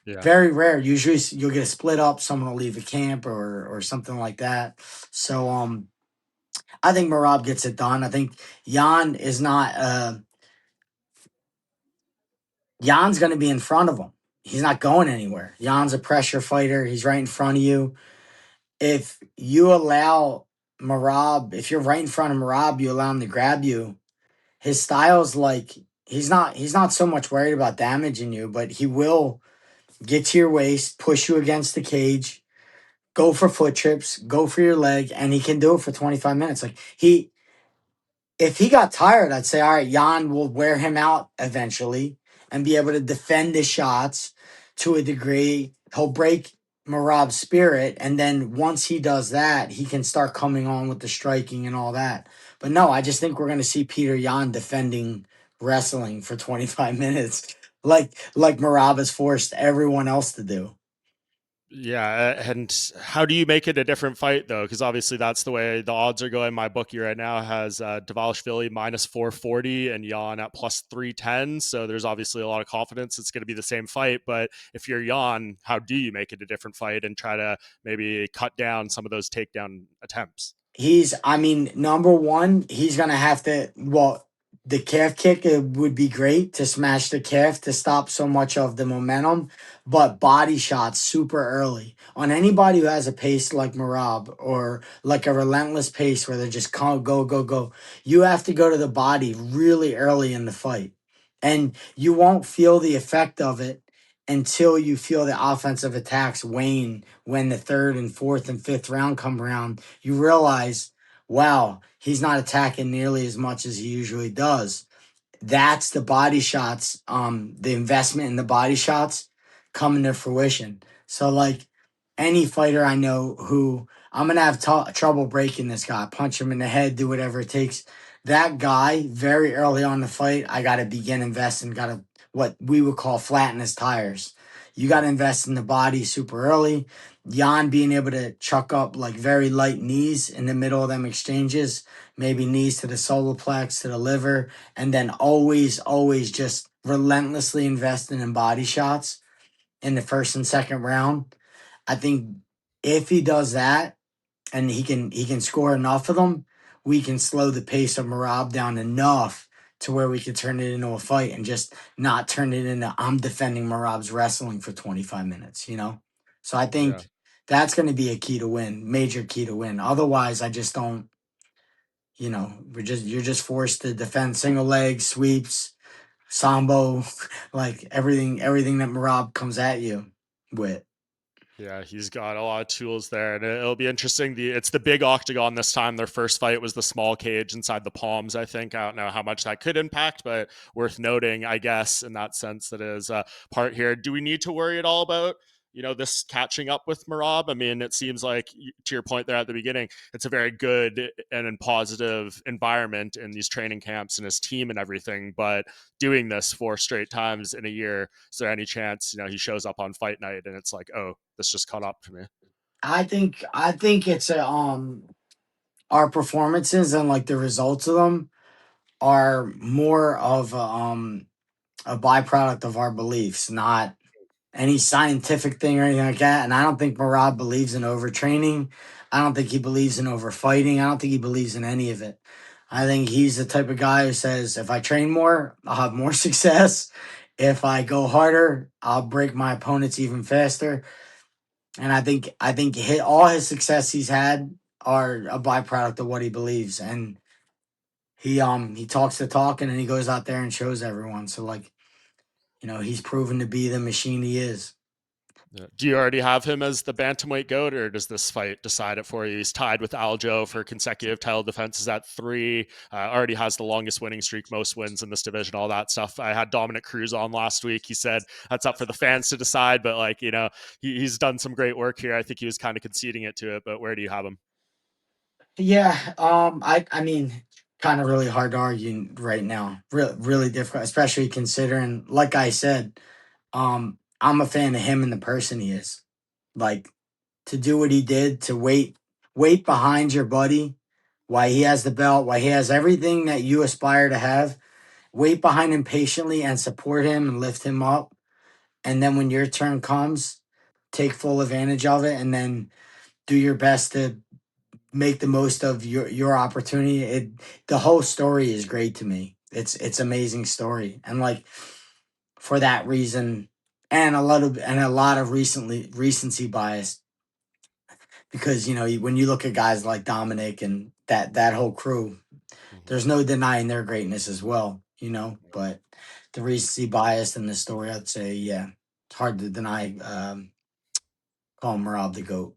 Yeah. Very rare. Usually you'll get a split up, someone will leave a camp or something like that. So I think Merab gets it done. I think Yan is not Jan's going to be in front of him. He's not going anywhere. Jan's a pressure fighter. He's right in front of you. If you allow Merab, if you're right in front of Merab, you allow him to grab you. His style's like he's not so much worried about damaging you, but he will get to your waist, push you against the cage, go for foot trips, go for your leg, and he can do it for 25 minutes. Like if he got tired, I'd say, all right, Jan will wear him out eventually and be able to defend his shots to a degree. He'll break Merab's spirit. And then once he does that, he can start coming on with the striking and all that. But no, I just think we're going to see Petr Yan defending wrestling for 25 minutes, like Merab has forced everyone else to do. Yeah, and how do you make it a different fight though? Because obviously that's the way the odds are going. My bookie right now has Dvalishvili minus 440 and Yan at plus 310. So there's obviously a lot of confidence it's going to be the same fight. But if you're Yan, how do you make it a different fight and try to maybe cut down some of those takedown attempts? I mean, number one, he's going to have to, well, the calf kick would be great to smash the calf to stop so much of the momentum, but body shots super early on anybody who has a pace like Merab or like a relentless pace where they just can't go, go, go. You have to go to the body really early in the fight, and you won't feel the effect of it until you feel the offensive attacks wane when the third and fourth and fifth round come around. You realize, wow, he's not attacking nearly as much as he usually does. That's the body shots, the investment in the body shots coming to fruition. So, like any fighter I know who I'm going to have trouble breaking this guy, punch him in the head, do whatever it takes. That guy, very early on in the fight, I got to begin investing, got to what we would call flatten his tires. You got to invest in the body super early. Jan being able to chuck up like very light knees in the middle of them exchanges, maybe knees to the solar plex, to the liver, and then always just relentlessly investing in body shots in the first and second round. I think if he does that and he can score enough of them, we can slow the pace of Merab down enough to where we could turn it into a fight and just not turn it into I'm defending Merab's wrestling for 25 minutes, you know? So I Yeah. think that's going to be a key to win, major key to win. Otherwise, I just don't, you're just forced to defend single leg sweeps, sambo, like everything that Merab comes at you with. Yeah, he's got a lot of tools there, and it'll be interesting. It's the big octagon this time. Their first fight was the small cage inside the Palms, I think. I don't know how much that could impact, but worth noting, I guess, in that sense that is part here. Do we need to worry at all about this catching up with Merab? I mean, it seems like, to your point there at the beginning, it's a very good and positive environment in these training camps and his team and everything. But doing this 4 straight times in a year, is there any chance he shows up on fight night and it's like, oh, this just caught up to me? I think it's our performances and like the results of them are more of a byproduct of our beliefs, not any scientific thing or anything like that. And I don't think Marab believes in overtraining. I don't think he believes in overfighting. I don't think he believes in any of it. I think he's the type of guy who says, if I train more, I'll have more success. If I go harder, I'll break my opponents even faster. And I think all his success he's had are a byproduct of what he believes. And he talks the talk and then he goes out there and shows everyone. So like, he's proven to be the machine he is. Yeah. Do you already have him as the bantamweight goat, or does this fight decide it for you? He's tied with Aljo for consecutive title defenses at 3. Already has the longest winning streak, most wins in this division, all that stuff. I had Dominic Cruz on last week. He said that's up for the fans to decide, but like, he's done some great work here. I think he was kind of conceding it to it, but where do you have him? Yeah, I mean, kind of really hard to argue right now. Really difficult, especially considering, like I said, I'm a fan of him and the person he is. Like to do what he did, to wait behind your buddy, why he has the belt, why he has everything that you aspire to have. Wait behind him patiently and support him and lift him up. And then when your turn comes, take full advantage of it, and then do your best to make the most of your opportunity. The whole story is great to me. It's amazing story, and like for that reason, and a lot of recency bias, because when you look at guys like Dominic and that whole crew, Mm-hmm. there's no denying their greatness as well. But the recency bias in the story, I'd say, yeah, it's hard to deny. Call Merab the goat.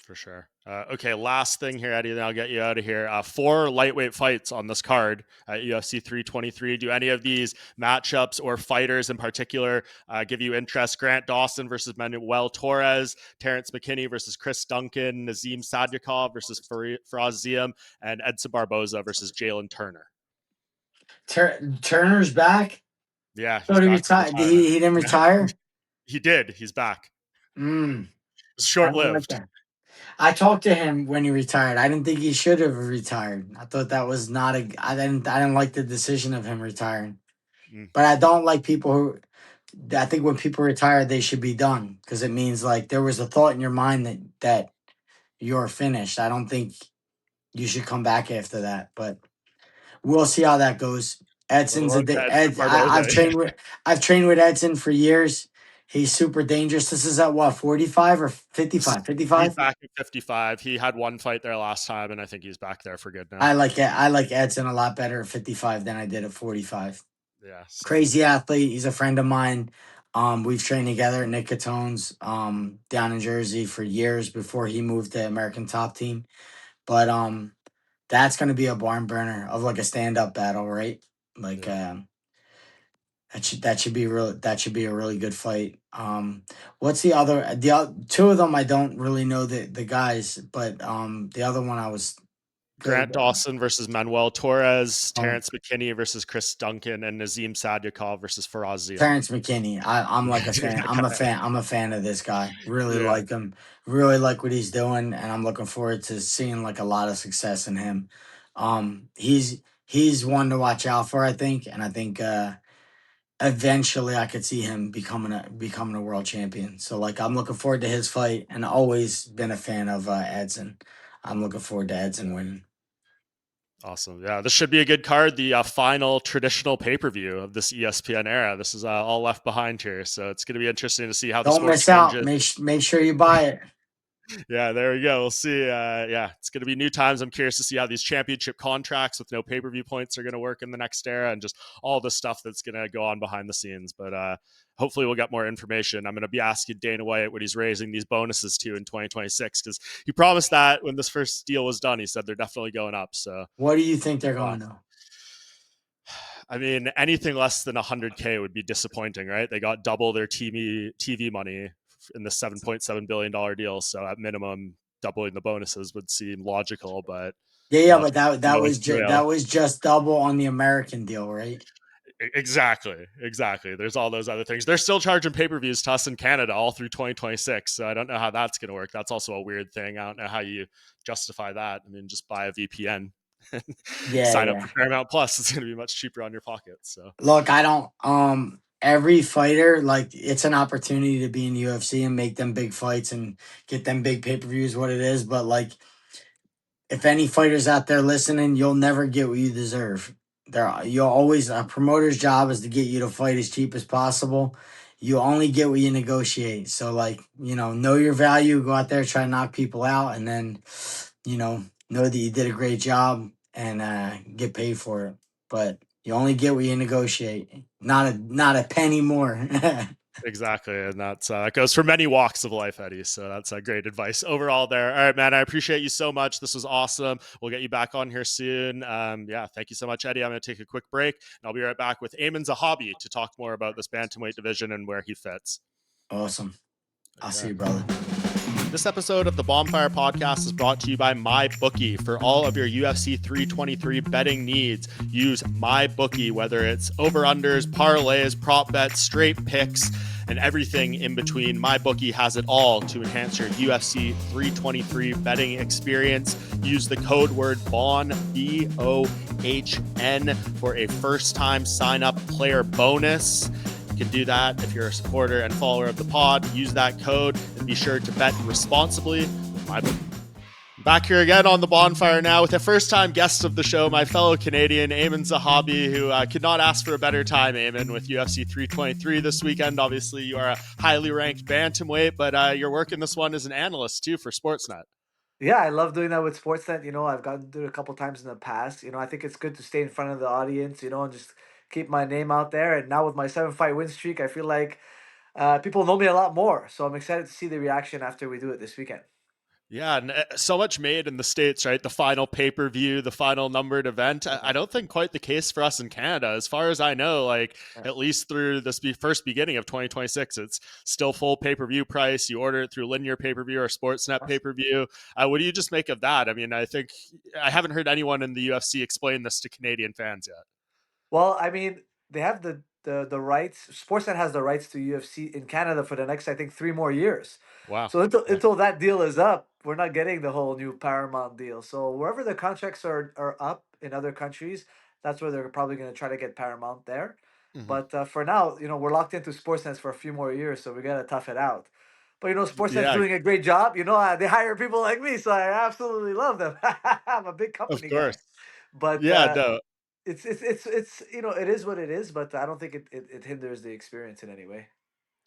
For sure. Okay, last thing here, Eddie, then I'll get you out of here. 4 lightweight fights on this card at UFC 323. Do any of these matchups or fighters in particular give you interest? Grant Dawson versus Manuel Torres, Terrence McKinney versus Chris Duncan, Nazim Sadyakov versus Faraz Ziam, and Edson Barboza versus Jalen Turner. Turner's back. Yeah, he's So he back from retired. retirement. He didn't retire. He did. He's back. Mm, It's I don't like short-lived. that. I talked to him when he retired. I didn't think he should have retired. I thought that was not a. I didn't like the decision of him retiring. Mm. But I don't like people who. I think when people retire, they should be done because it means like there was a thought in your mind that you're finished. I don't think you should come back after that. But we'll see how that goes. What Edson's a about di- Edson Ed. I've Barboza? trained with Edson for years. He's super dangerous. This is at what, 45 or 55? He's 55. back at 55. He had one fight there last time, and I think he's back there for good now. I like Edson a lot better at 55 than I did at 45. Yeah, same. Crazy athlete. He's a friend of mine. We've trained together at Nick Catone's down in Jersey for years before he moved to American Top Team. But that's gonna be a barn burner of like a stand up battle, right? Like Yeah. that should be a really good fight. What's two of them I don't really know the guys, but the other one I was Grant good. Dawson versus Manuel Torres, Um, Terrence McKinney versus Chris Duncan, and Nazim Sadyakov versus Faraz Ziam. Terrence McKinney. I'm like a fan. I'm a fan. I'm a fan of this guy. Really Yeah. like him. Really like what he's doing, and I'm looking forward to seeing like a lot of success in him. He's one to watch out for, I think, and I think eventually I could see him becoming a world champion. So like I'm looking forward to his fight, and always been a fan of Edson. I'm looking forward to Edson winning. Awesome. Yeah, this should be a good card. The final traditional pay-per-view of this ESPN era. This is all left behind here. So it's going to be interesting to see how the Don't sport miss out. changes. Make sure you buy it. Yeah, there we go. We'll see. Yeah, it's going to be new times. I'm curious to see how these championship contracts with no pay-per-view points are going to work in the next era, and just all the stuff that's going to go on behind the scenes. But hopefully, we'll get more information. I'm going to be asking Dana White what he's raising these bonuses to in 2026, because he promised that when this first deal was done. He said they're definitely going up. So, What do you think they're going to? I mean, anything less than 100K would be disappointing, right? They got double their TV money in the $7.7 billion deal. So at minimum, doubling the bonuses would seem logical, but Yeah, not but that going was to that prevail. was just double on the American deal, right? Exactly. There's all those other things. They're still charging pay-per-views to us in Canada all through 2026. So I don't know how that's going to work. That's also a weird thing. I don't know how you justify that. I mean, just buy a VPN, Yeah, sign up yeah. for Paramount Plus. It's going to be much cheaper on your pocket. So Look, I don't. Every fighter, like, it's an opportunity to be in the UFC and make them big fights and get them big pay per views. What it is, but like, if any fighters out there listening, you'll never get what you deserve. You'll always, a promoter's job is to get you to fight as cheap as possible. You only get what you negotiate. So, like, know your value, go out there, try to knock people out, and then, know that you did a great job and get paid for it. But you only get what you negotiate. Not a penny more. exactly, and that goes for many walks of life, Eddie. So that's a great advice overall there. All right, man, I appreciate you so much. This was awesome. We'll get you back on here soon. Yeah, thank you so much, Eddie. I'm going to take a quick break, and I'll be right back with Aiemann Zahabi to talk more about this bantamweight division and where he fits. Awesome. I'll see Okay. you, brother. This episode of the Bohnfire podcast is brought to you by MyBookie. For all of your UFC 323 betting needs, use MyBookie, whether it's over-unders, parlays, prop bets, straight picks, and everything in between. MyBookie has it all to enhance your UFC 323 betting experience. Use the code word BOHN, BOHN, for a first-time sign-up player bonus. You can do that if you're a supporter and follower of the pod. Use that code and be sure to bet responsibly. Back here again on the Bohnfire now with a first-time guest of the show, my fellow Canadian, Aiemann Zahabi, who could not ask for a better time, Aiemann, with UFC 323 this weekend. Obviously, you are a highly ranked bantamweight, but you're working this one as an analyst, too, for Sportsnet. Yeah, I love doing that with Sportsnet. I've gotten to do it a couple times in the past. I think it's good to stay in front of the audience, and just keep my name out there. And now with my 7-fight win streak, I feel like people know me a lot more. So I'm excited to see the reaction after we do it this weekend. Yeah, and so much made in the States, right? The final pay-per-view, the final numbered event. I don't think quite the case for us in Canada. As far as I know, like, Yeah. at least through this first beginning of 2026, it's still full pay-per-view price. You order it through linear pay-per-view or Sportsnet pay-per-view. What do you just make of that? I mean, I think I haven't heard anyone in the UFC explain this to Canadian fans yet. Well, I mean, they have the rights. Sportsnet has the rights to UFC in Canada for the next, I think, 3 more years. Wow. So until Okay. until that deal is up, we're not getting the whole new Paramount deal. So wherever the contracts are up in other countries, that's where they're probably going to try to get Paramount there. Mhm. But for now, we're locked into Sportsnet for a few more years, so we got to tough it out. But Sportsnet's Yeah, doing a great job. They hire people like me, so I absolutely love them. I'm a big of company course. guy, but Yeah, no, it's it is what it is, but I don't think it hinders the experience in any way.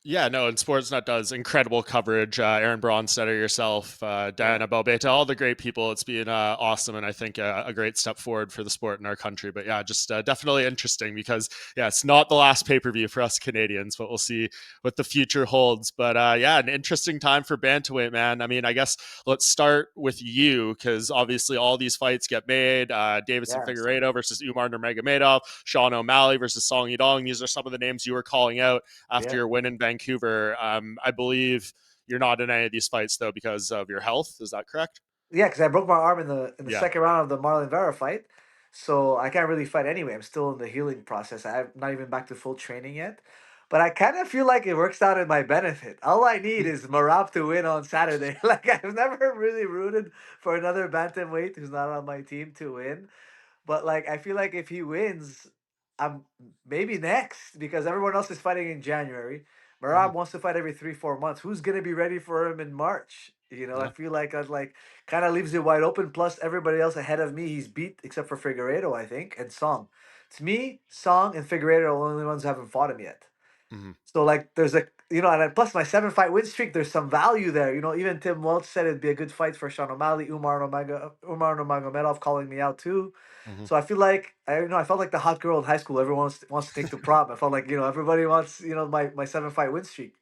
Yeah, no, and Sportsnet does incredible coverage. Aaron Bronstetter, yourself, Yeah. Diana Belbeta, all the great people. It's been awesome, and I think a great step forward for the sport in our country. But yeah, just definitely interesting because, yeah, it's not the last pay-per-view for us Canadians, but we'll see what the future holds. But yeah, an interesting time for bantamweight, man. I mean, I guess let's start with you because obviously all these fights get made. Deiveson Yes. Figueiredo versus Umar Nurmagomedov, Sean O'Malley versus Song Yadong. These are some of the names you were calling out after Yeah. your win in Vancouver. I believe you're not in any of these fights though because of your health. Is that correct? Yeah, because I broke my arm in the Yeah. second round of the Marlon Vera fight, so I can't really fight anyway. I'm still in the healing process. I'm not even back to full training yet, but I kind of feel like it works out in my benefit. All I need is Merab to win on Saturday. Like, I've never really rooted for another bantamweight who's not on my team to win. But like, I feel like if he wins, I'm maybe next because everyone else is fighting in January. Mhm. Merab wants to fight every 3 4 months. Who's gonna be ready for him in March? I Yeah. feel like I'd like kind of leaves it wide open. Plus, everybody else ahead of me, he's beat except for Figueiredo, I think, and Song. To me, Song and Figueiredo are the only ones who haven't fought him yet. Mhm. So like, there's and plus my 7-fight win streak, there's some value there. Even Tim Welch said it'd be a good fight for Sean O'Malley. Umar Nurmagomedov calling me out too. Mhm. So I feel like I felt like the hot girl in high school. Everyone wants to take the prom. I felt like everybody wants my 7-fight win streak.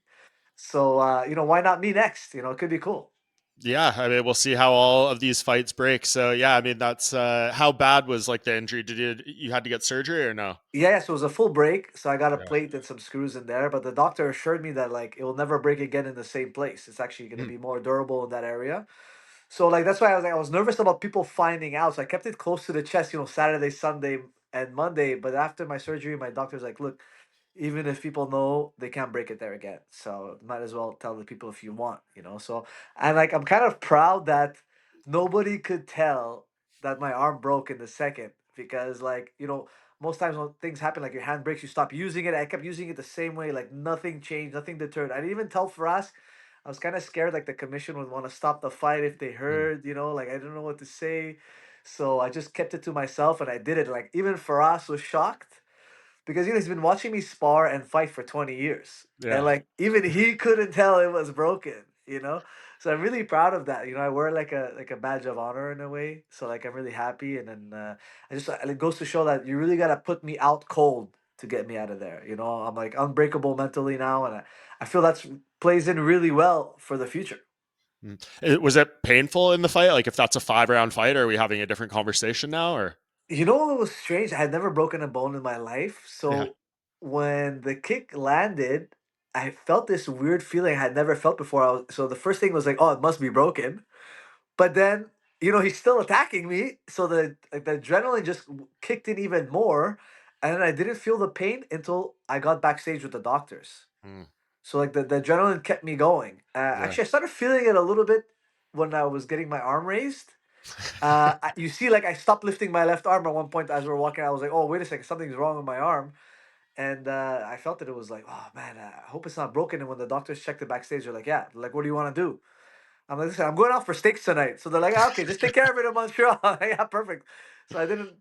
So why not me next? It could be cool. Yeah, I mean, we'll see how all of these fights break. So yeah, I mean, that's how bad was like the injury? Did you had to get surgery or no? Yeah, so it was a full break. So I got a Yeah. plate and some screws in there, but the doctor assured me that like it will never break again in the same place. It's actually going to Mhm. be more durable in that area. So like that's why I was nervous about people finding out. So I kept it close to the chest, Saturday, Sunday, and Monday. But after my surgery, my doctor's like, look, even if people know, they can't break it there again. So might as well tell the people if you want. So and like I'm kind of proud that nobody could tell that my arm broke in the second because like most times when things happen like your hand breaks, you stop using it. I kept using it the same way, like nothing changed, nothing deterred. I didn't even tell Faraz. I was kind of scared like the commission would want to stop the fight if they Mm. heard, like I didn't know what to say. So I just kept it to myself and I did it. Like even Faraz was shocked because he's been watching me spar and fight for 20 years. And Yeah. like even he couldn't tell it was broken. So I'm really proud of that. I wear like a badge of honor in a way. So like I'm really happy and then it goes to show that you really got to put me out cold to get me out of there. I'm like unbreakable mentally now and I feel that's plays in really well for the future. Mm. Was it painful in the fight? Like if that's a 5 round fight, are we having a different conversation now or? You know what was strange? I had never broken a bone in my life. Yeah. So when the kick landed, I felt this weird feeling I had never felt before. So the first thing was like, oh, it must be broken. But then, he's still attacking me. So the adrenaline just kicked in even more. And then I didn't feel the pain until I got backstage with the doctors. Mm. So like the adrenaline kept me going. Yeah. Actually, I started feeling it a little bit when I was getting my arm raised. You see, like I stopped lifting my left arm at one point as we were walking. I was like, "Oh, wait a second, something's wrong with my arm," and I felt that it was like, "Oh man, I hope it's not broken." And when the doctors checked it backstage, they're like, "Yeah, like what do you want to do?" I'm like, "Listen, I'm going out for steaks tonight." So they're like, "Ah, "Okay, just take care of it in Montreal." Yeah, perfect. So I didn't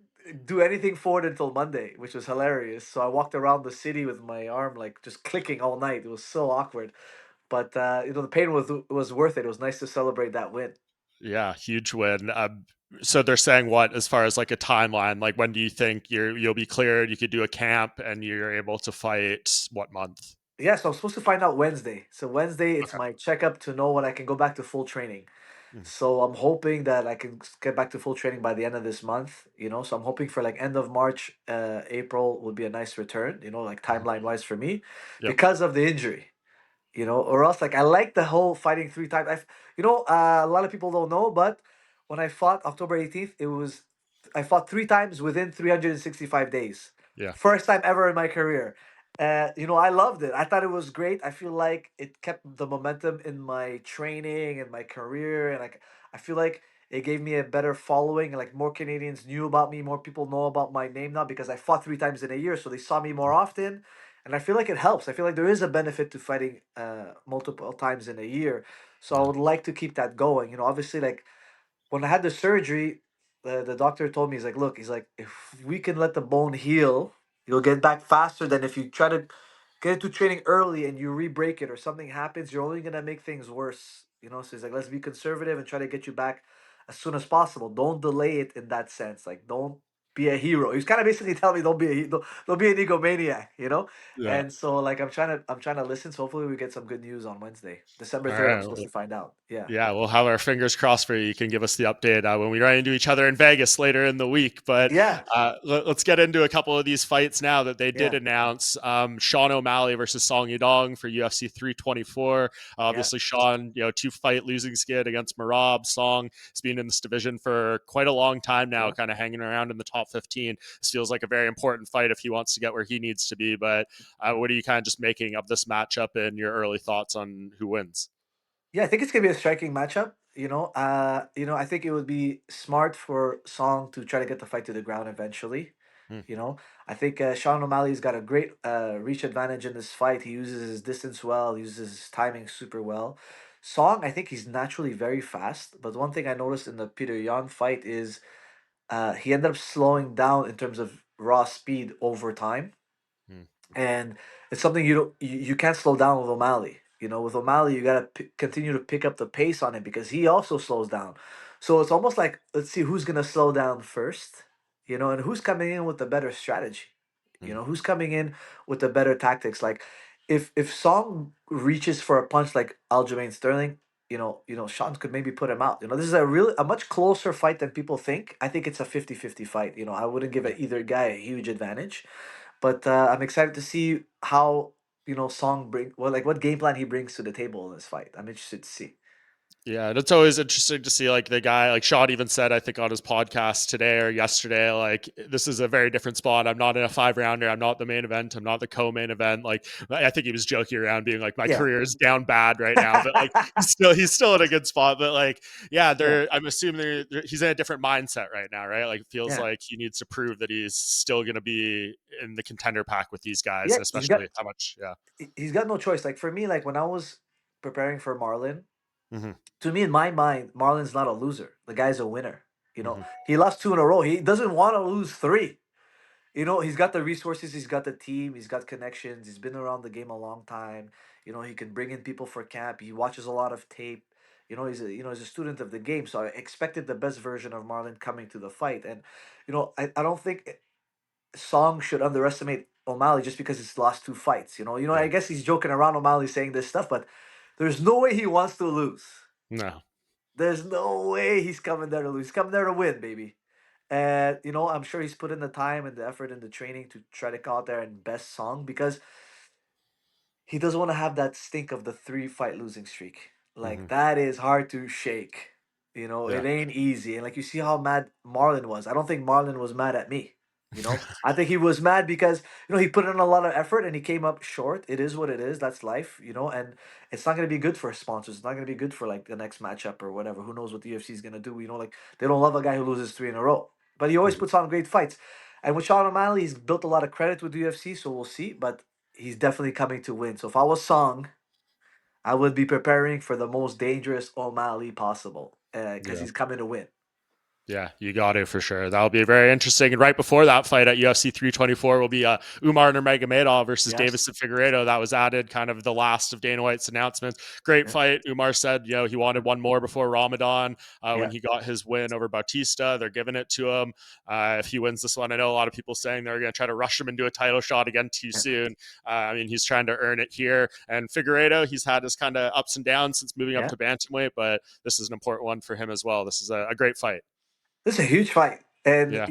do anything for it until Monday, which was hilarious. So I walked around the city with my arm like just clicking all night. It was so awkward, but the pain was worth it. It was nice to celebrate that win. Yeah, huge win. So they're saying what as far as like a timeline? Like when do you think you'll be cleared? You could do a camp and you're able to fight what month? Yeah, so I'm supposed to find out Wednesday. So Wednesday, it's Okay. my checkup to know when I can go back to full training. Mm. So I'm hoping that I can get back to full training by the end of this month. So I'm hoping for like end of March, April would be a nice return. Like Mhm. timeline wise for me, Yep. because of the injury. Or else like I like the whole fighting 3 times. A lot of people don't know, but when I fought October 18th, I fought 3 times within 365 days. Yeah. First time ever in my career. I loved it. I thought it was great. I feel like it kept the momentum in my training and my career, and like I feel like it gave me a better following. And like more Canadians knew about me, more people know about my name now because I fought 3 times in a year, so they saw me more often and I feel like it helps. I feel like there is a benefit to fighting multiple times in a year. So I Yeah. would like to keep that going. Obviously, like when I had the surgery, the doctor told me, he's like, look, he's like, if we can let the bone heal, you'll get back faster than if you try to get into training early and you re-break it or something happens, you're only gonna make things worse. So he's like, let's be conservative and try to get you back as soon as possible. Don't delay it in that sense. Like, don't be a hero. He's kind of basically telling me, don't be an egomaniac. Yeah. And so, like, I'm trying to listen. So hopefully, we get some good news on Wednesday, December All 3rd. I'm right. supposed to find out. Yeah. Yeah, we'll have our fingers crossed for you. You can give us the update when we run into each other in Vegas later in the week. But Yeah. let's get into a couple of these fights now that they did Yeah. announce. Sean O'Malley versus Song Yadong for UFC 324. Yeah. Obviously, Sean, 2 fight losing skid against Merab. Song has been in this division for quite a long time now, Yeah. kind of hanging around in the top 15. This feels like a very important fight if he wants to get where he needs to be. But what are you kind of just making of this matchup and your early thoughts on who wins? Yeah, I think it's gonna be a striking matchup. I think it would be smart for Song to try to get the fight to the ground eventually. Hmm. I think Sean O'Malley's got a great reach advantage in this fight. He uses his distance well, he uses his timing super well. Song, I think he's naturally very fast, but one thing I noticed in the Petr Yan fight is he ended up slowing down in terms of raw speed over time. Hmm. and it's something you can't slow down with O'Malley. With O'Malley, you gotta continue to pick up the pace on him because he also slows down. So it's almost like, let's see who's gonna slow down first, and who's coming in with the better strategy. Mhm. Who's coming in with the better tactics. Like if Song reaches for a punch like Aljamain Sterling, Sean could maybe put him out. This is a much closer fight than people think. I think it's a 50-50 fight. I wouldn't give Yeah. either guy a huge advantage. But I'm excited to see how Song what game plan he brings to the table in this fight. I'm interested to see. Yeah, and it's always interesting to see like the guy, like Sean even said, I think on his podcast today or yesterday, like this is a very different spot. I'm not in a 5 rounder. I'm not the main event. I'm not the co-main event. Like I think he was joking around being like, my Yeah. career is down bad right now, but like he's still in a good spot. But like, yeah, Yeah. I'm assuming he's in a different mindset right now, right? Like it feels Yeah. like he needs to prove that he's still going to be in the contender pack with these guys, Yeah. and especially how much, yeah. He's got no choice. Like for me, like when I was preparing for Marlon, Mm-hmm, to me in my mind, Marlon's not a loser. The guy's a winner. mm-hmm, He lost two in a row. He doesn't want to lose three. He's got the resources, he's got the team, he's got connections, he's been around the game a long time. He can bring in people for camp. He watches a lot of tape. He's a student of the game, so I expected the best version of Marlon coming to the fight. And I don't think Song should underestimate O'Malley just because he's lost two fights. I yeah, guess he's joking around O'Malley saying this stuff, but there's no way he wants to lose. no, There's no way he's coming there to lose. He's coming there to win, baby. And I'm sure he's put in the time and the effort and the training to try to go out there and best Song because he doesn't want to have that stink of the 3 fight losing streak. mm-hmm, Like that is hard to shake. yeah, It ain't easy. And like you see how mad Marlon was. I don't think Marlon was mad at me. I think he was mad because he put in a lot of effort and he came up short. It is what it is. That's life. And it's not gonna be good for his sponsors. It's not gonna be good for like the next matchup or whatever. Who knows what the UFC is gonna do? Like they don't love a guy who loses 3 in a row. But he always mm-hmm. puts on great fights. And with Sean O'Malley, he's built a lot of credit with the UFC, so we'll see. But he's definitely coming to win. So if I was Song, I would be preparing for the most dangerous O'Malley possible because Yeah. he's coming to win. Yeah, you got it for sure. That'll be very interesting. And right before that fight at UFC 324 will be Umar Nurmagomedov versus Yes. Deiveson Figueiredo. That was added, kind of the last of Dana White's announcements. Great Yeah. fight. Umar said, he wanted one more before Ramadan when Yeah. he got his win over Bautista. They're giving it to him. If he wins this one, I know a lot of people saying they're going to try to rush him into a title shot again too Yeah. soon. I mean, he's trying to earn it here. And Figueiredo, he's had his kind of ups and downs since moving up Yeah. to bantamweight, but this is an important one for him as well. This is a great fight. This is a huge fight. And, Yeah.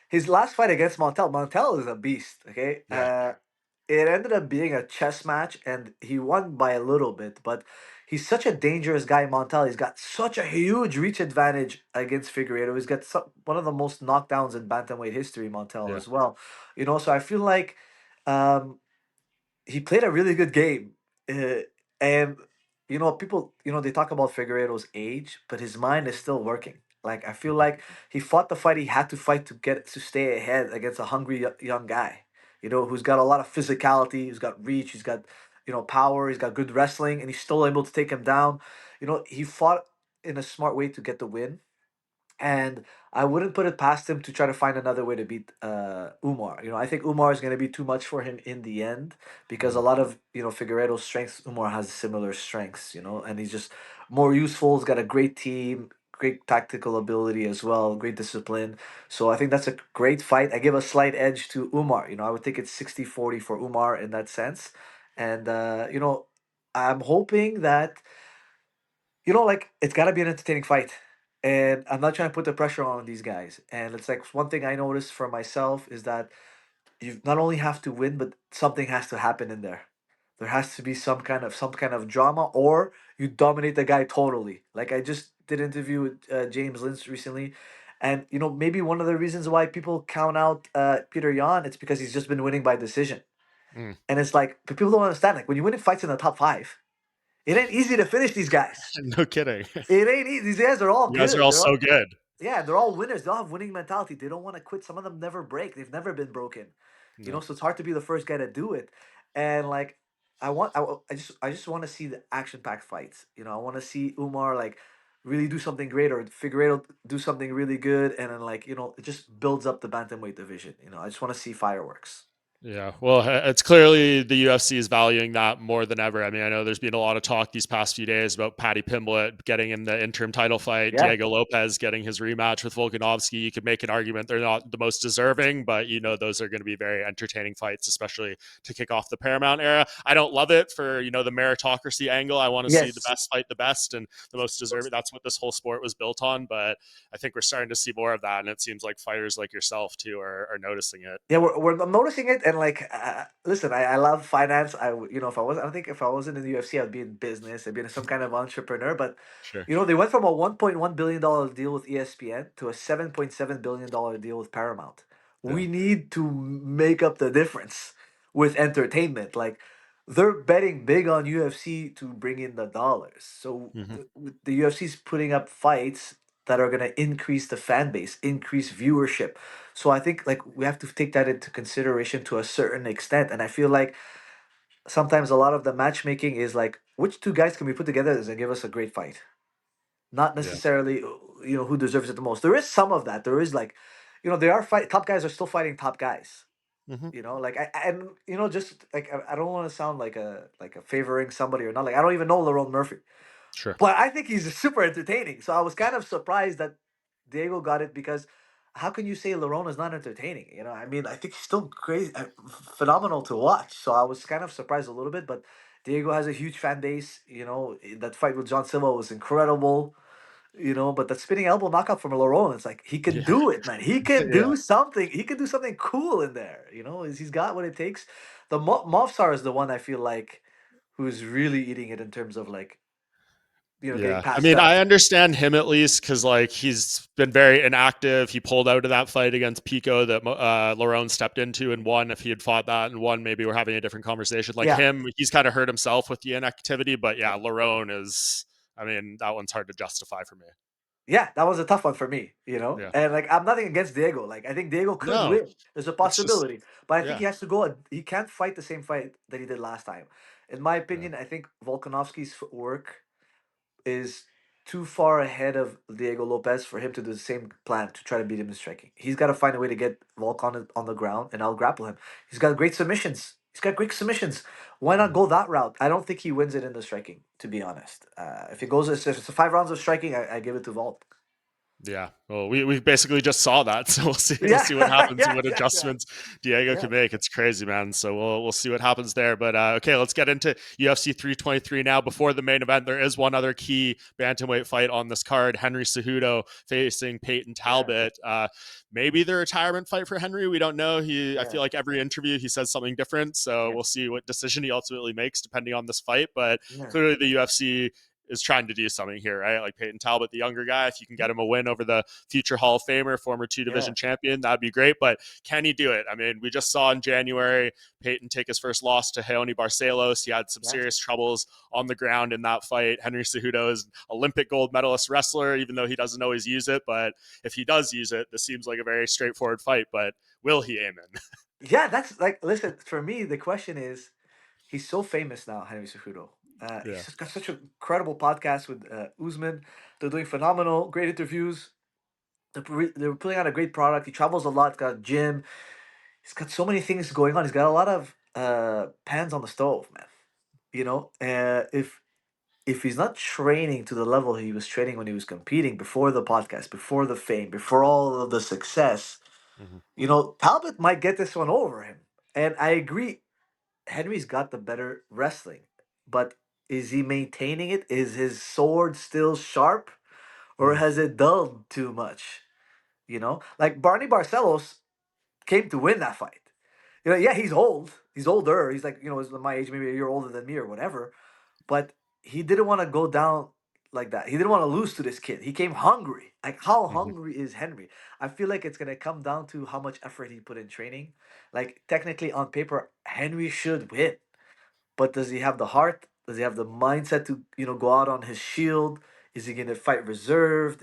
his last fight against Montel is a beast. Okay. Yeah. It ended up being a chess match and he won by a little bit, but he's such a dangerous guy, Montel. He's got such a huge reach advantage against Figueiredo. He's got one of the most knockdowns in bantamweight history, Montel, Yeah. as well. So I feel like um, he played a really good game. And people, they talk about Figueiredo's age, but his mind is still working. Like I feel Mhm. like he fought the fight he had to fight to stay ahead against a hungry young guy. Who's got a lot of physicality, he's got reach, he's got power, he's got good wrestling, and he's still able to take him down. He fought in a smart way to get the win, and I wouldn't put it past him to try to find another way to beat Umar. I think Umar is going to be too much for him in the end because a Mhm. lot of Figueredo's strengths, Umar has similar strengths. And he's just more useful. He's got a great team, great tactical ability as well, great discipline. So I think that's a great fight. I give a slight edge to Umar. I would think it's 60-40 for Umar in that sense. And I'm hoping that like it's got to be an entertaining fight. And I'm not trying to put the pressure on these guys. And it's like one thing I noticed for myself is that you not only have to win, but something has to happen in there. There has to be some kind of drama, or you dominate the guy totally. Like I just did an interview with James Lynch recently, and maybe one of the reasons why people count out Petr Yan, it's because he's just been winning by decision. Mm. And it's like, but people don't understand. Like when you win in fights in the top five, it ain't easy to finish these guys. No kidding. It ain't easy. These guys are all You guys are good. all so good. Yeah, they're all winners. They all have winning mentality. They don't want to quit. Some of them never break. They've never been broken. No. So it's hard to be the first guy to do it. And like, I just want to see the action-packed fights. I want to see Umar like really do something great or Figueiredo do something really good, and then like it just builds up the bantamweight division. I just want to see fireworks. Yeah, well, it's clearly the UFC is valuing that more than ever. I mean, I know there's been a lot of talk these past few days about Paddy Pimblett getting in the interim title fight, Yeah. Diego Lopez getting his rematch with Volkanovski. You could make an argument they're not the most deserving, but those are going to be very entertaining fights, especially to kick off the Paramount era. I don't love it for the meritocracy angle. I want to see the Yes. best fight the best and the most deserving. That's what this whole sport was built on. But I think we're starting to see more of that, and it seems like fighters like yourself too are noticing it. Yeah, we're noticing it, and like, listen, I love finance. If I think if I wasn't in the UFC, I'd be in business. I'd be some kind of entrepreneur. But Sure. they went from a $1.1 billion deal with ESPN to a $7.7 billion deal with Paramount. Yeah. We need to make up the difference with entertainment. Like, they're betting big on UFC to bring in the dollars. So Mm-hmm. the UFC's putting up fights that are going to increase the fan base, increase viewership. So I think like we have to take that into consideration to a certain extent. And I feel like sometimes a lot of the matchmaking is like, which two guys can we put together that give us a great fight? Not Yeah. necessarily, who deserves it the most. There is some of that. There is like, they are top guys are still fighting top guys. Mm-hmm. Like and just like I don't want to sound like a favoring somebody or not. Like I don't even know Lerone Murphy. Sure. But I think he's super entertaining. So I was kind of surprised that Diego got it because how can you say Lerone is not entertaining? I mean, I think he's still crazy, phenomenal to watch. So I was kind of surprised a little bit, but Diego has a huge fan base. That fight with John Silva was incredible. But the spinning elbow knockout from Lerone, it's like he can Yeah. do it, man. He can Yeah. do something. He can do something cool in there. He's got what it takes. The Mofsar is the one I feel like who's really eating it in terms of like getting Yeah. I passed mean, up. I understand him at least because, like, he's been very inactive. He pulled out of that fight against Pico that Lerone stepped into and won. If he had fought that and won, maybe we're having a different conversation. Like Yeah. him, he's kind of hurt himself with the inactivity. But yeah, Lerone is, I mean, that one's hard to justify for me. Yeah, that was a tough one for me. Yeah. And like I'm nothing against Diego. Like I think Diego could No, win. There's a it's just, possibility. But I think yeah. he has to go he can't fight the same fight that he did last time. In my Yeah. opinion, I think Volkanovski's work is too far ahead of Diego Lopez for him to do the same plan to try to beat him in striking. He's got to find a way to get Volk on the ground and I'll grapple him. He's got great submissions. He's got great submissions. Why not Mhm. go that route? I don't think he wins it in the striking, to be honest. If it's 5 rounds of striking, I give it to Volk. Yeah. Well, we basically just saw that, so we'll see Yeah, what happens and yeah, what yeah, yeah, adjustments Diego yeah, can make. It's crazy, man. So we'll see what happens there. But okay, let's get into UFC 323 now. Before the main event, there is one other key bantamweight fight on this card: Henry Cejudo facing Payton yeah, Talbott. Maybe the retirement fight for Henry. We don't know. I yeah, feel like every interview he says something different. So yeah, we'll see what decision he ultimately makes depending on this fight. But yeah, clearly, the UFC is trying to do something here, right? Like Payton Talbot, the younger guy, if you can get him a win over the future Hall of Famer, former two yeah, division champion, that'd be great. But can he do it? I mean, we just saw in January Payton take his first loss to Raoni Barcelos. He had some yeah. serious troubles on the ground in that fight. Henry Cejudo is an Olympic gold medalist wrestler, even though he doesn't always use it. But if he does use it, this seems like a very straightforward fight. But will he, Aiemann? Yeah, that's like, listen, for me, the question is, he's so famous now, Henry Cejudo. He's Yeah. just got such an incredible podcast with Usman. They're doing phenomenal, great interviews. They're putting out a great product. He travels a lot. He's got a gym. He's got so many things going on. He's got a lot of pans on the stove, man. If he's not training to the level he was training when he was competing before the podcast, before the fame, before all of the success, Mm-hmm. Talbot might get this one over him. And I agree, Henry's got the better wrestling, but is he maintaining it? Is his sword still sharp, or Mm-hmm. has it dulled too much? Like Barney Barcelos came to win that fight. Yeah, he's old. He's older. He's like, he's my age, maybe a year older than me or whatever. But he didn't want to go down like that. He didn't want to lose to this kid. He came hungry. Like, how Mm-hmm. hungry is Henry? I feel like it's gonna come down to how much effort he put in training. Like, technically on paper, Henry should win. But does he have the heart? Does he have the mindset to go out on his shield? Is he gonna fight reserved?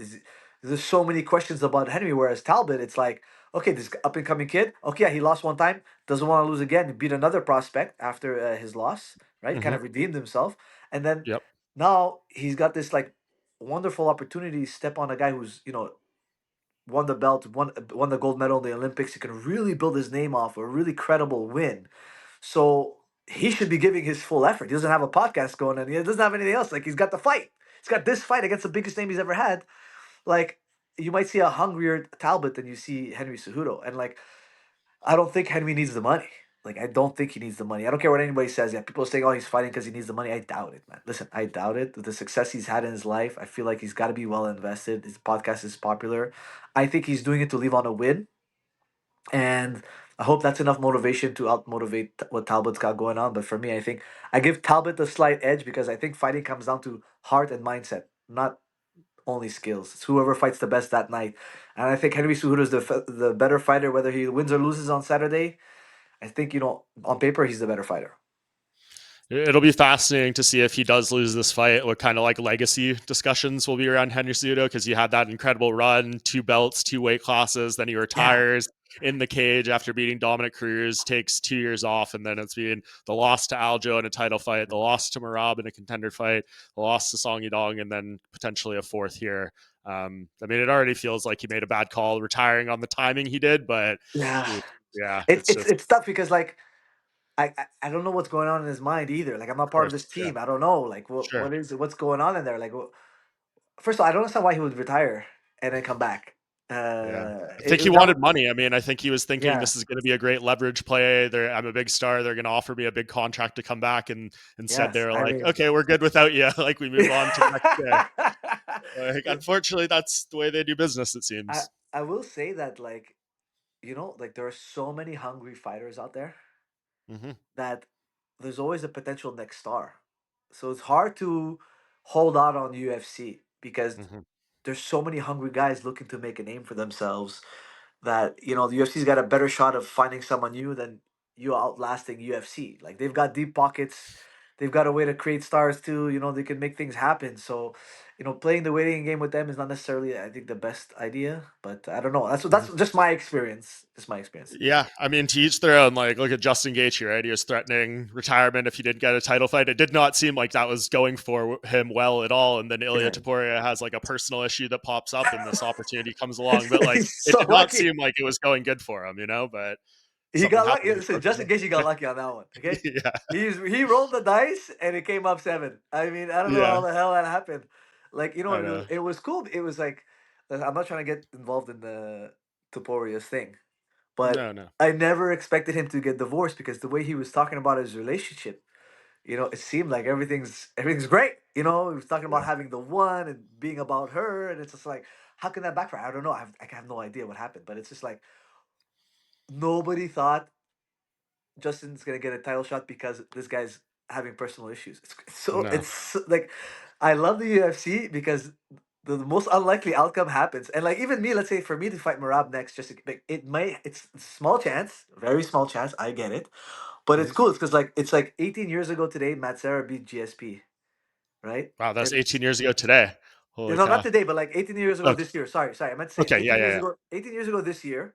There's so many questions about Henry. Whereas Talbot, it's like, okay, this up and coming kid. Okay, yeah, he lost one time, doesn't want to lose again. He beat another prospect after his loss, right? Kind Mm-hmm. of redeemed himself, and then Yep. now he's got this like wonderful opportunity to step on a guy who's won the belt, won the gold medal in the Olympics. He can really build his name off a really credible win. So he should be giving his full effort. He doesn't have a podcast going on. He doesn't have anything else. Like, he's got the fight. He's got this fight against the biggest name he's ever had. Like, you might see a hungrier Talbot than you see Henry Cejudo. And like, I don't think Henry needs the money. Like, I don't think he needs the money. I don't care what anybody says. Yeah, people are saying, "Oh, he's fighting because he needs the money." I doubt it, man. Listen, I doubt it. With the success he's had in his life, I feel like he's got to be well invested. His podcast is popular. I think he's doing it to leave on a win, and I hope that's enough motivation to out motivate what Talbot's got going on. But for me, I think I give Talbot the slight edge because I think fighting comes down to heart and mindset, not only skills. It's whoever fights the best that night. And I think Henry Cejudo is the better fighter, whether he wins or loses on Saturday. I think, on paper, he's the better fighter. It'll be fascinating to see if he does lose this fight, what kind of like legacy discussions will be around Henry Cejudo, because he had that incredible run, 2 belts, 2 weight classes, then he Yeah. retires in the cage after beating Dominic Cruz, takes 2 years off, and then it's been the loss to Aljo in a title fight, the loss to Merab in a contender fight, the loss to Song Yadong, and then potentially a fourth here. I mean, it already feels like he made a bad call retiring on the timing he did, but Yeah. yeah, It, it's it's just it's tough because, like, I don't know what's going on in his mind either. Like, I'm not of part of course, this yeah, team. I don't know. Like, sure. what is it? What's going on in there? Like, first of all, I don't understand why he would retire and then come back. Yeah. I think he That wanted was, money. I mean, I think he was thinking yeah, this is going to be a great leverage play. I'm a big star. They're going to offer me a big contract to come back. And instead, yes. they're I like, mean, okay, we're good without you. Like, we move on to the next day. Like, unfortunately, that's the way they do business, it I seems. I will say that, like, like, there are so many hungry fighters out there Hmm. that there's always a potential next star. So it's hard to hold out on UFC because Hmm. there's so many hungry guys looking to make a name for themselves that, the UFC's got a better shot of finding someone new than you outlasting UFC. Like, they've got deep pockets, they've got a way to create stars too. They can make things happen. So, playing the waiting game with them is not necessarily, I think, the best idea. But I don't know. That's just my experience. Just my experience. Yeah, I mean, to each their own. Like, look at Justin Gaethje, right? He was threatening retirement if he didn't get a title fight. It did not seem like that was going for him well at all. And then Ilya Yeah. Taporia has like a personal issue that pops up, and this opportunity comes along. But like, He's it so did not lucky. seem like it was going good for him, But He something got lucky. happened, Listen, just in unfortunately. case he got lucky on that one. Okay, Yeah, he rolled the dice and it came up 7. I mean, I don't know how yeah, the hell that happened. Like, I know. it was cool. It was like, I'm not trying to get involved in the Toporia's thing, but No, no. I never expected him to get divorced because the way he was talking about his relationship, it seemed like everything's great. He was talking about Yeah. having the one and being about her, and it's just like, how can that backfire? I don't know. I have no idea what happened, but it's just like nobody thought Justin's gonna get a title shot because this guy's having personal issues. No. Like, I love the UFC because the most unlikely outcome happens, and like, even me, let's say for me to fight Merab next, like, it's small chance, very small chance. I get it, but it's Mhm. cool. It's because, like, it's like 18 years ago today, Matt Serra beat GSP, right? Wow, that's And 18 years ago today. Holy not cow. today, but like 18 years ago Okay. this year. Sorry, I meant to say Okay. Yeah. Yeah. Yeah. 18 years ago this year.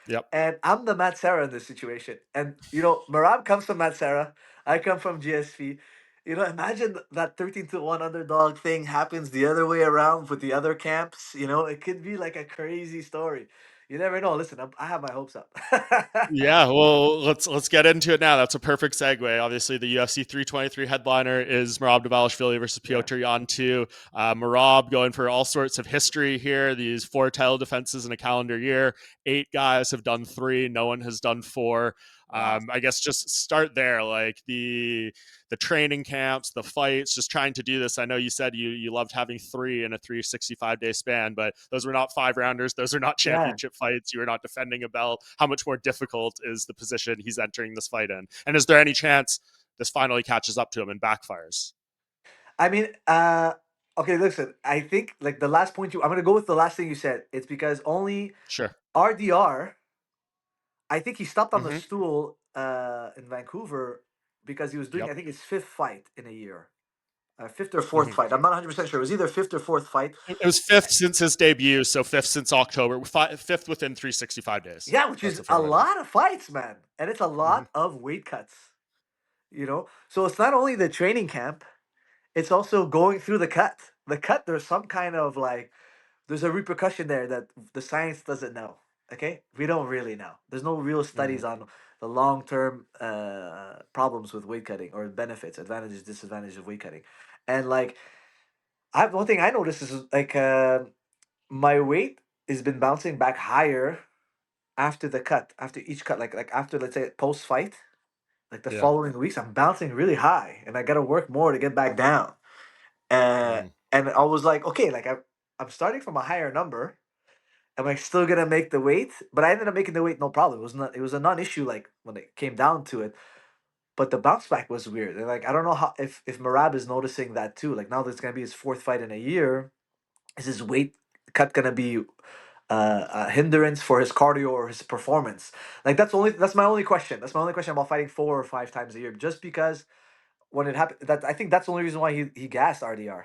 Yep. And I'm the Matt Serra in this situation. And, Merab comes from Matt Serra. I come from GSP. Imagine that 13-1 underdog thing happens the other way around with the other camps. It could be like a crazy story. You never know. Listen, I have my hopes up. Yeah, well, let's get into it now. That's a perfect segue. Obviously, the UFC 323 headliner is Merab Dvalishvili versus Yeah. Petr Yan 2. Merab going for all sorts of history here. These 4 title defenses in a calendar year. 8 guys have done 3. No one has done 4. Wow. I guess just start there, like the training camps, the fights, just trying to do this. I know you said you loved having 3 in a 365-day span, but those were not 5 rounders. Those are not Yeah. championship fights. You are not defending a belt. How much more difficult is the position he's entering this fight in? And is there any chance this finally catches up to him and backfires? I mean, okay, listen, I think, like, the last point I'm going to go with the last thing you said. It's because only Sure. RDR, I think he stopped on the Mm-hmm. stool in Vancouver because he was doing, Yep. I think, his 5th fight in a year. Fifth or fourth Mm-hmm. fight. I'm not 100% sure. It was either fifth or fourth fight. It was 5th since his debut, so 5th since October. 5th within 365 days. Yeah, which That's is a a fair way to put lot of fights, man. And it's a it. Mm-hmm. lot of weight cuts. So it's not only the training camp, it's also going through the cut. The cut, there's some kind of, like, there's a repercussion there that the science doesn't know. Okay, we don't really know. There's no real Hmm. studies on the long term problems with weight cutting or benefits, advantages, disadvantages of weight cutting, and like I one thing I noticed is like my weight has been bouncing back higher after the cut, after each cut, like after let's say post fight, like the Yeah. following weeks, I'm bouncing really high, and I got to work more to get back down. Mm-hmm. And I was like, okay, like I'm starting from a higher number. Am I still gonna make the weight? But I ended up making the weight no problem. It was a non-issue like when it came down to it. But the bounce back was weird. And like I don't know how if Merab is noticing that too. Like now that it's gonna be his fourth fight in a year, is his weight cut gonna be a hindrance for his cardio or his performance? Like that's my only question. That's my only question about fighting 4 or 5 times a year. Just because when it happened, that I think that's the only reason why he gassed RDR.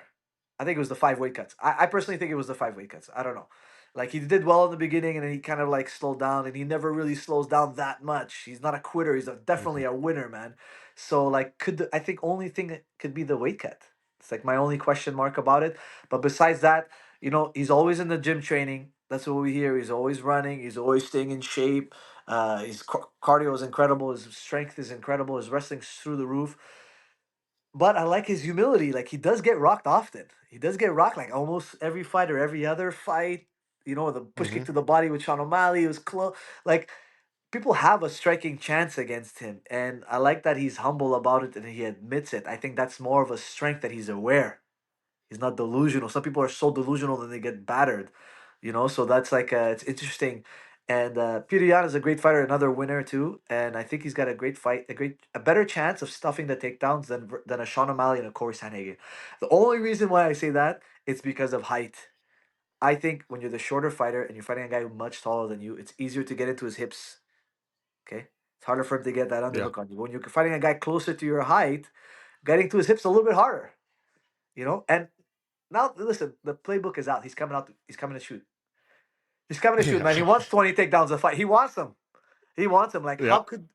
I think it was the 5 weight cuts. I personally think it was the 5 weight cuts. I don't know. Like he did well in the beginning, and then he kind of like slowed down, and he never really slows down that much. He's not a quitter. Definitely a winner, man. So like, I think only thing that could be the weight cut. It's like my only question mark about it. But besides that, he's always in the gym training. That's what we hear. He's always running. He's always staying in shape. His cardio is incredible. His strength is incredible. His wrestling's through the roof. But I like his humility. Like he does get rocked often. He does get rocked like almost every fight or every other fight. The push Hmm. kick to the body with Sean O'Malley was close. Like people have a striking chance against him, and I like that he's humble about it and he admits it. I think that's more of a strength that he's aware. He's not delusional. Some people are so delusional that they get battered, So that's like it's interesting. And Petr Yan is a great fighter, another winner too. And I think he's got a great fight, a better chance of stuffing the takedowns than a Sean O'Malley and a Corey Sandhagen. The only reason why I say that it's because of height. I think when you're the shorter fighter and you're fighting a guy who's much taller than you, it's easier to get into his hips. Okay, it's harder for him to get that Yeah. underhook on you. When you're fighting a guy closer to your height, getting to his hips is a little bit harder. And now listen, the playbook is out. He's coming out. He's coming to shoot. He's coming to shoot, Yeah. man. He wants 20 takedowns a fight. He wants them. He wants them. Like Yeah. how could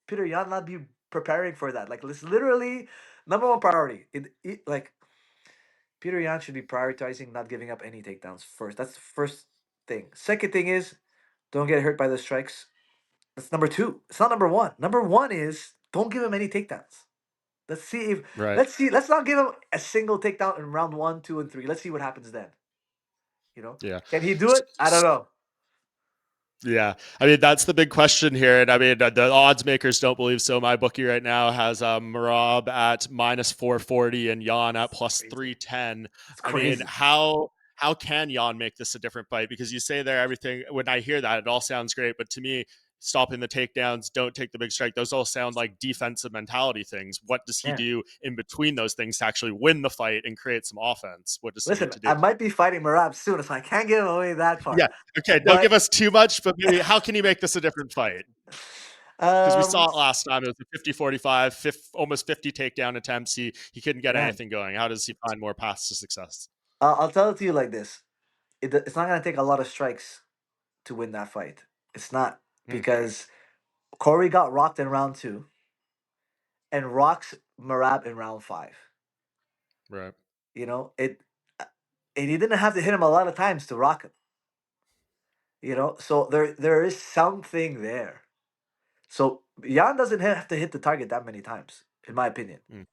Petr Yan not be preparing for that? Like it's literally number one priority. Like Petr Yan should be prioritizing not giving up any takedowns first. That's the first thing. Second thing is don't get hurt by the strikes. That's number two. It's not number one. Number one is don't give him any takedowns. Let's see if Right. let's see. Let's not give him a single takedown in round 1, 2, and 3. Let's see what happens then. Yeah. Can he do it? I don't know. Yeah, I mean that's the big question here, and I mean the odds makers don't believe so. My bookie right now has Merab at -440 and Yan at plus Crazy. 310. It's I mean, crazy. how can Yan make this a different fight? Because you say there everything. When I hear that, it all sounds great, but to me, stopping the takedowns, don't take the big strike, those all sound like defensive mentality things. What does he Yeah. do in between those things to actually win the fight and create some offense? What does he need Listen, to I do? might be fighting Marab soon, so I can't give away that Yeah. part. Okay. Don't give But us too much, but maybe how can he make this a different fight? Because we um, saw it last time. It was a 50-45, almost 50 takedown attempts. He couldn't get yeah, anything going. How does he find more paths to success? I'll tell it to you like this: it's not gonna take a lot of strikes to win that fight. It's not Hmm. because Corey got rocked in round 2 and rocks Marab in round 5. Right. It, and he didn't have to hit him a lot of times to rock him. So there is something there. So Jan doesn't have to hit the target that many times, in my opinion. Mm.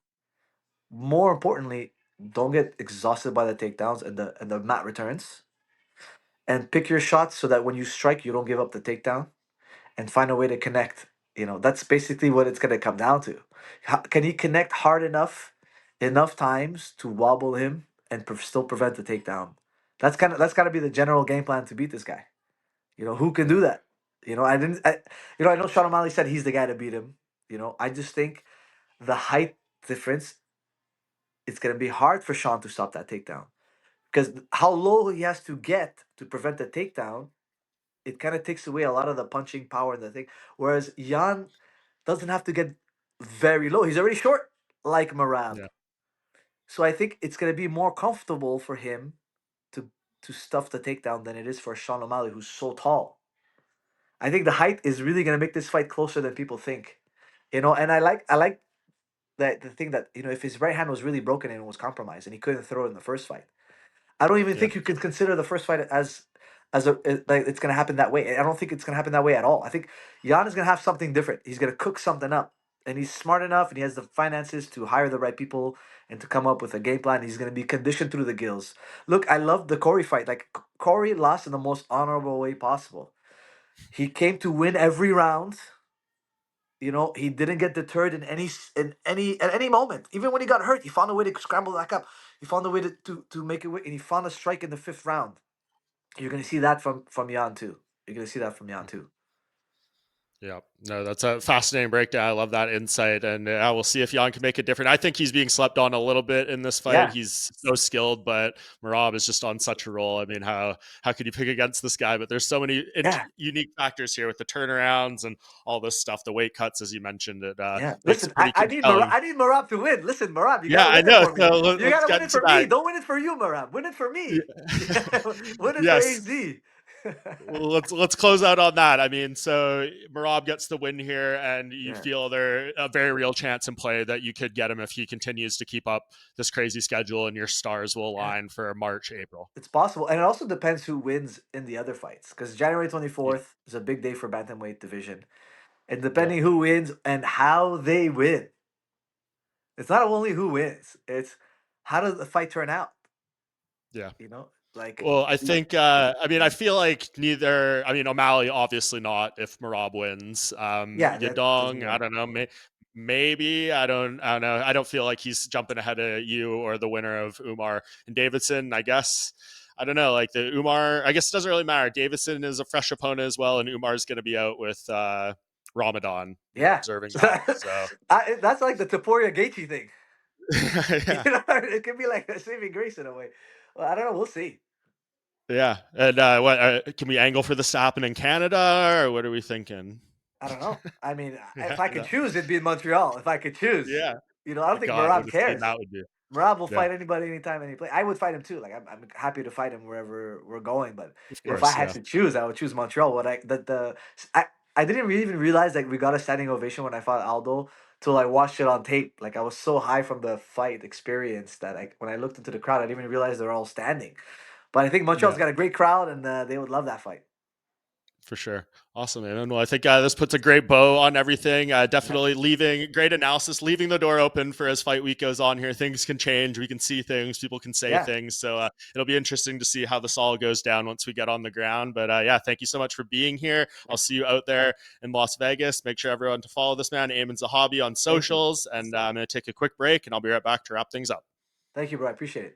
More importantly, don't get exhausted by the takedowns and the mat returns, and pick your shots so that when you strike, you don't give up the takedown, and find a way to connect. That's basically what it's gonna come down to. Can he connect hard enough times to wobble him and still prevent the takedown? That's gotta be the general game plan to beat this guy. Who can do Yeah. that? I didn't. I know Sean O'Malley said he's the guy to beat him. I just think the height difference. It's gonna be hard for Sean to stop that takedown because how low he has to get to prevent the takedown. It kind of takes away a lot of the punching power and the thing. Whereas Jan doesn't have to get very low. He's already short, like Marab. Yeah. So I think it's gonna be more comfortable for him to to stuff the takedown than it is for Sean O'Malley, who's so tall. I think the height is really gonna make this fight closer than people think. And I like that the thing that if his right hand was really broken and was compromised and he couldn't throw it in the first fight. I don't even Yeah. think you could consider the first fight as a like it's gonna happen that way. I don't think it's gonna happen that way at all. I think Jan is gonna have something different. He's gonna cook something up, and he's smart enough, and he has the finances to hire the right people and to come up with a game plan. He's gonna be conditioned through the gills. Look, I love the Corey fight. Like Corey lost in the most honorable way possible. He came to win every round. You know, he didn't get deterred at any moment. Even when he got hurt, he found a way to scramble back up. He found a way to make it, and he found a strike in the fifth round. You're gonna see that from Jan too. You're gonna see that from Jan too. Yeah, no, that's a fascinating breakdown. I love that insight, and we'll see if Jan can make it different. I think he's being slept on a little bit in this fight. Yeah, He's so skilled, but Merab is just on such a roll. I mean, how could you pick against this guy? But there's so many yeah, unique factors here with the turnarounds and all this stuff, the weight cuts, as you mentioned. It yeah. makes Listen, it pretty compelling. I need Merab to win. Listen, Merab, you Yeah, gotta I win it know. for me. So You let's gotta win get it into for me. that. Don't win it for you, Merab. Win it for me. Win it for Yes. AZ. Well, let's close out on that. I mean, so Merab gets the win here, and you Yeah. feel there's a very real chance in play that you could get him if he continues to keep up this crazy schedule, and your stars will Yeah. align for March, April. It's possible, and it also depends who wins in the other fights. Because January Yeah, 24th is a big day for bantamweight division, and yeah, depending who wins and how they win, it's not only who wins; it's how does the fight turn out. yeah. You know, like Well, I think, I mean, I feel like neither, I mean, O'Malley, obviously not if Merab wins. yeah, that doesn't Yadong, I matter. don't know, maybe, I don't know. I don't feel like he's jumping ahead of you or the winner of Umar and Deiveson, I guess. I don't know, like the Umar, I guess it doesn't really matter. Deiveson is a fresh opponent as well, and Umar's going to be out with Ramadan, Yeah, observing that. So, that's like the Taporia Gaethje thing. yeah. You know, it could be like a saving grace in a way. Well, I don't know. We'll see. Yeah. And what can we angle for this to happen in Canada, or what are we thinking? I don't know. I mean, Yeah, if I could no. choose, it'd be in Montreal. If I could choose, Yeah. you know, I don't think God, what Merab a scene cares. that would be. Merab will Yeah, fight anybody, anytime, any place. I would fight him too. Like I'm happy to fight him wherever we're going. But of if I course. had Yeah. to choose, I would choose Montreal. What I didn't really even realize that we got a standing ovation when I fought Aldo till I watched it on tape. Like I was so high from the fight experience that when I looked into the crowd, I didn't even realize they're all standing. But I think Montreal's Yeah. got a great crowd, and they would love that fight. For sure. Awesome, man. Well, I think this puts a great bow on everything. Yeah, Definitely leaving great analysis, leaving the door open for as fight week goes on here. Things can change. We can see things. People can say yeah, things. So it'll be interesting to see how this all goes down once we get on the ground. But yeah, thank you so much for being here. yeah. I'll see you out there in Las Vegas. Make sure everyone to follow this man, Aiemann Zahabi, on Thank you. socials. And I'm going to take a quick break, and I'll be right back to wrap things up. Thank you, bro. I appreciate it.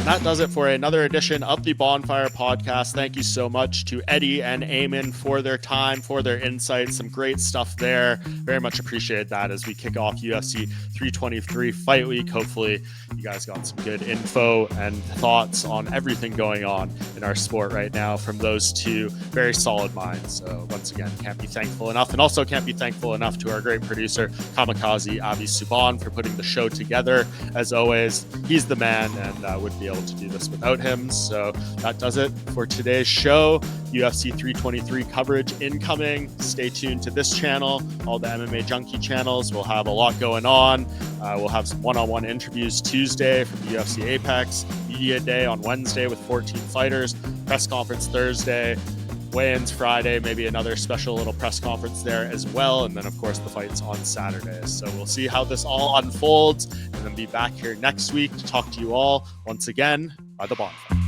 That does it for another edition of the Bohnfire podcast. Thank you so much to Eddie and Aiemann for their time, for their insights. Some great stuff there. Very much appreciate that as we kick off UFC 323 Fight Week. Hopefully, you guys got some good info and thoughts on everything going on in our sport right now from those two very solid minds. So once again, can't be thankful enough, and also can't be thankful enough to our great producer, Kamikaze Avi Subban, for putting the show together. As always, he's the man, and would be able to do this without him. So that does it for today's show. UFC 323 coverage incoming. Stay tuned to this channel, all the MMA Junkie channels. We'll have a lot going on. We'll have some one-on-one interviews Tuesday from the UFC Apex, Media Day on Wednesday with 14 fighters, press conference Thursday, weigh-ins Friday, maybe another special little press conference there as well. And then, of course, the fights on Saturday. So we'll see how this all unfolds, and then be back here next week to talk to you all once again by the Bohnfire.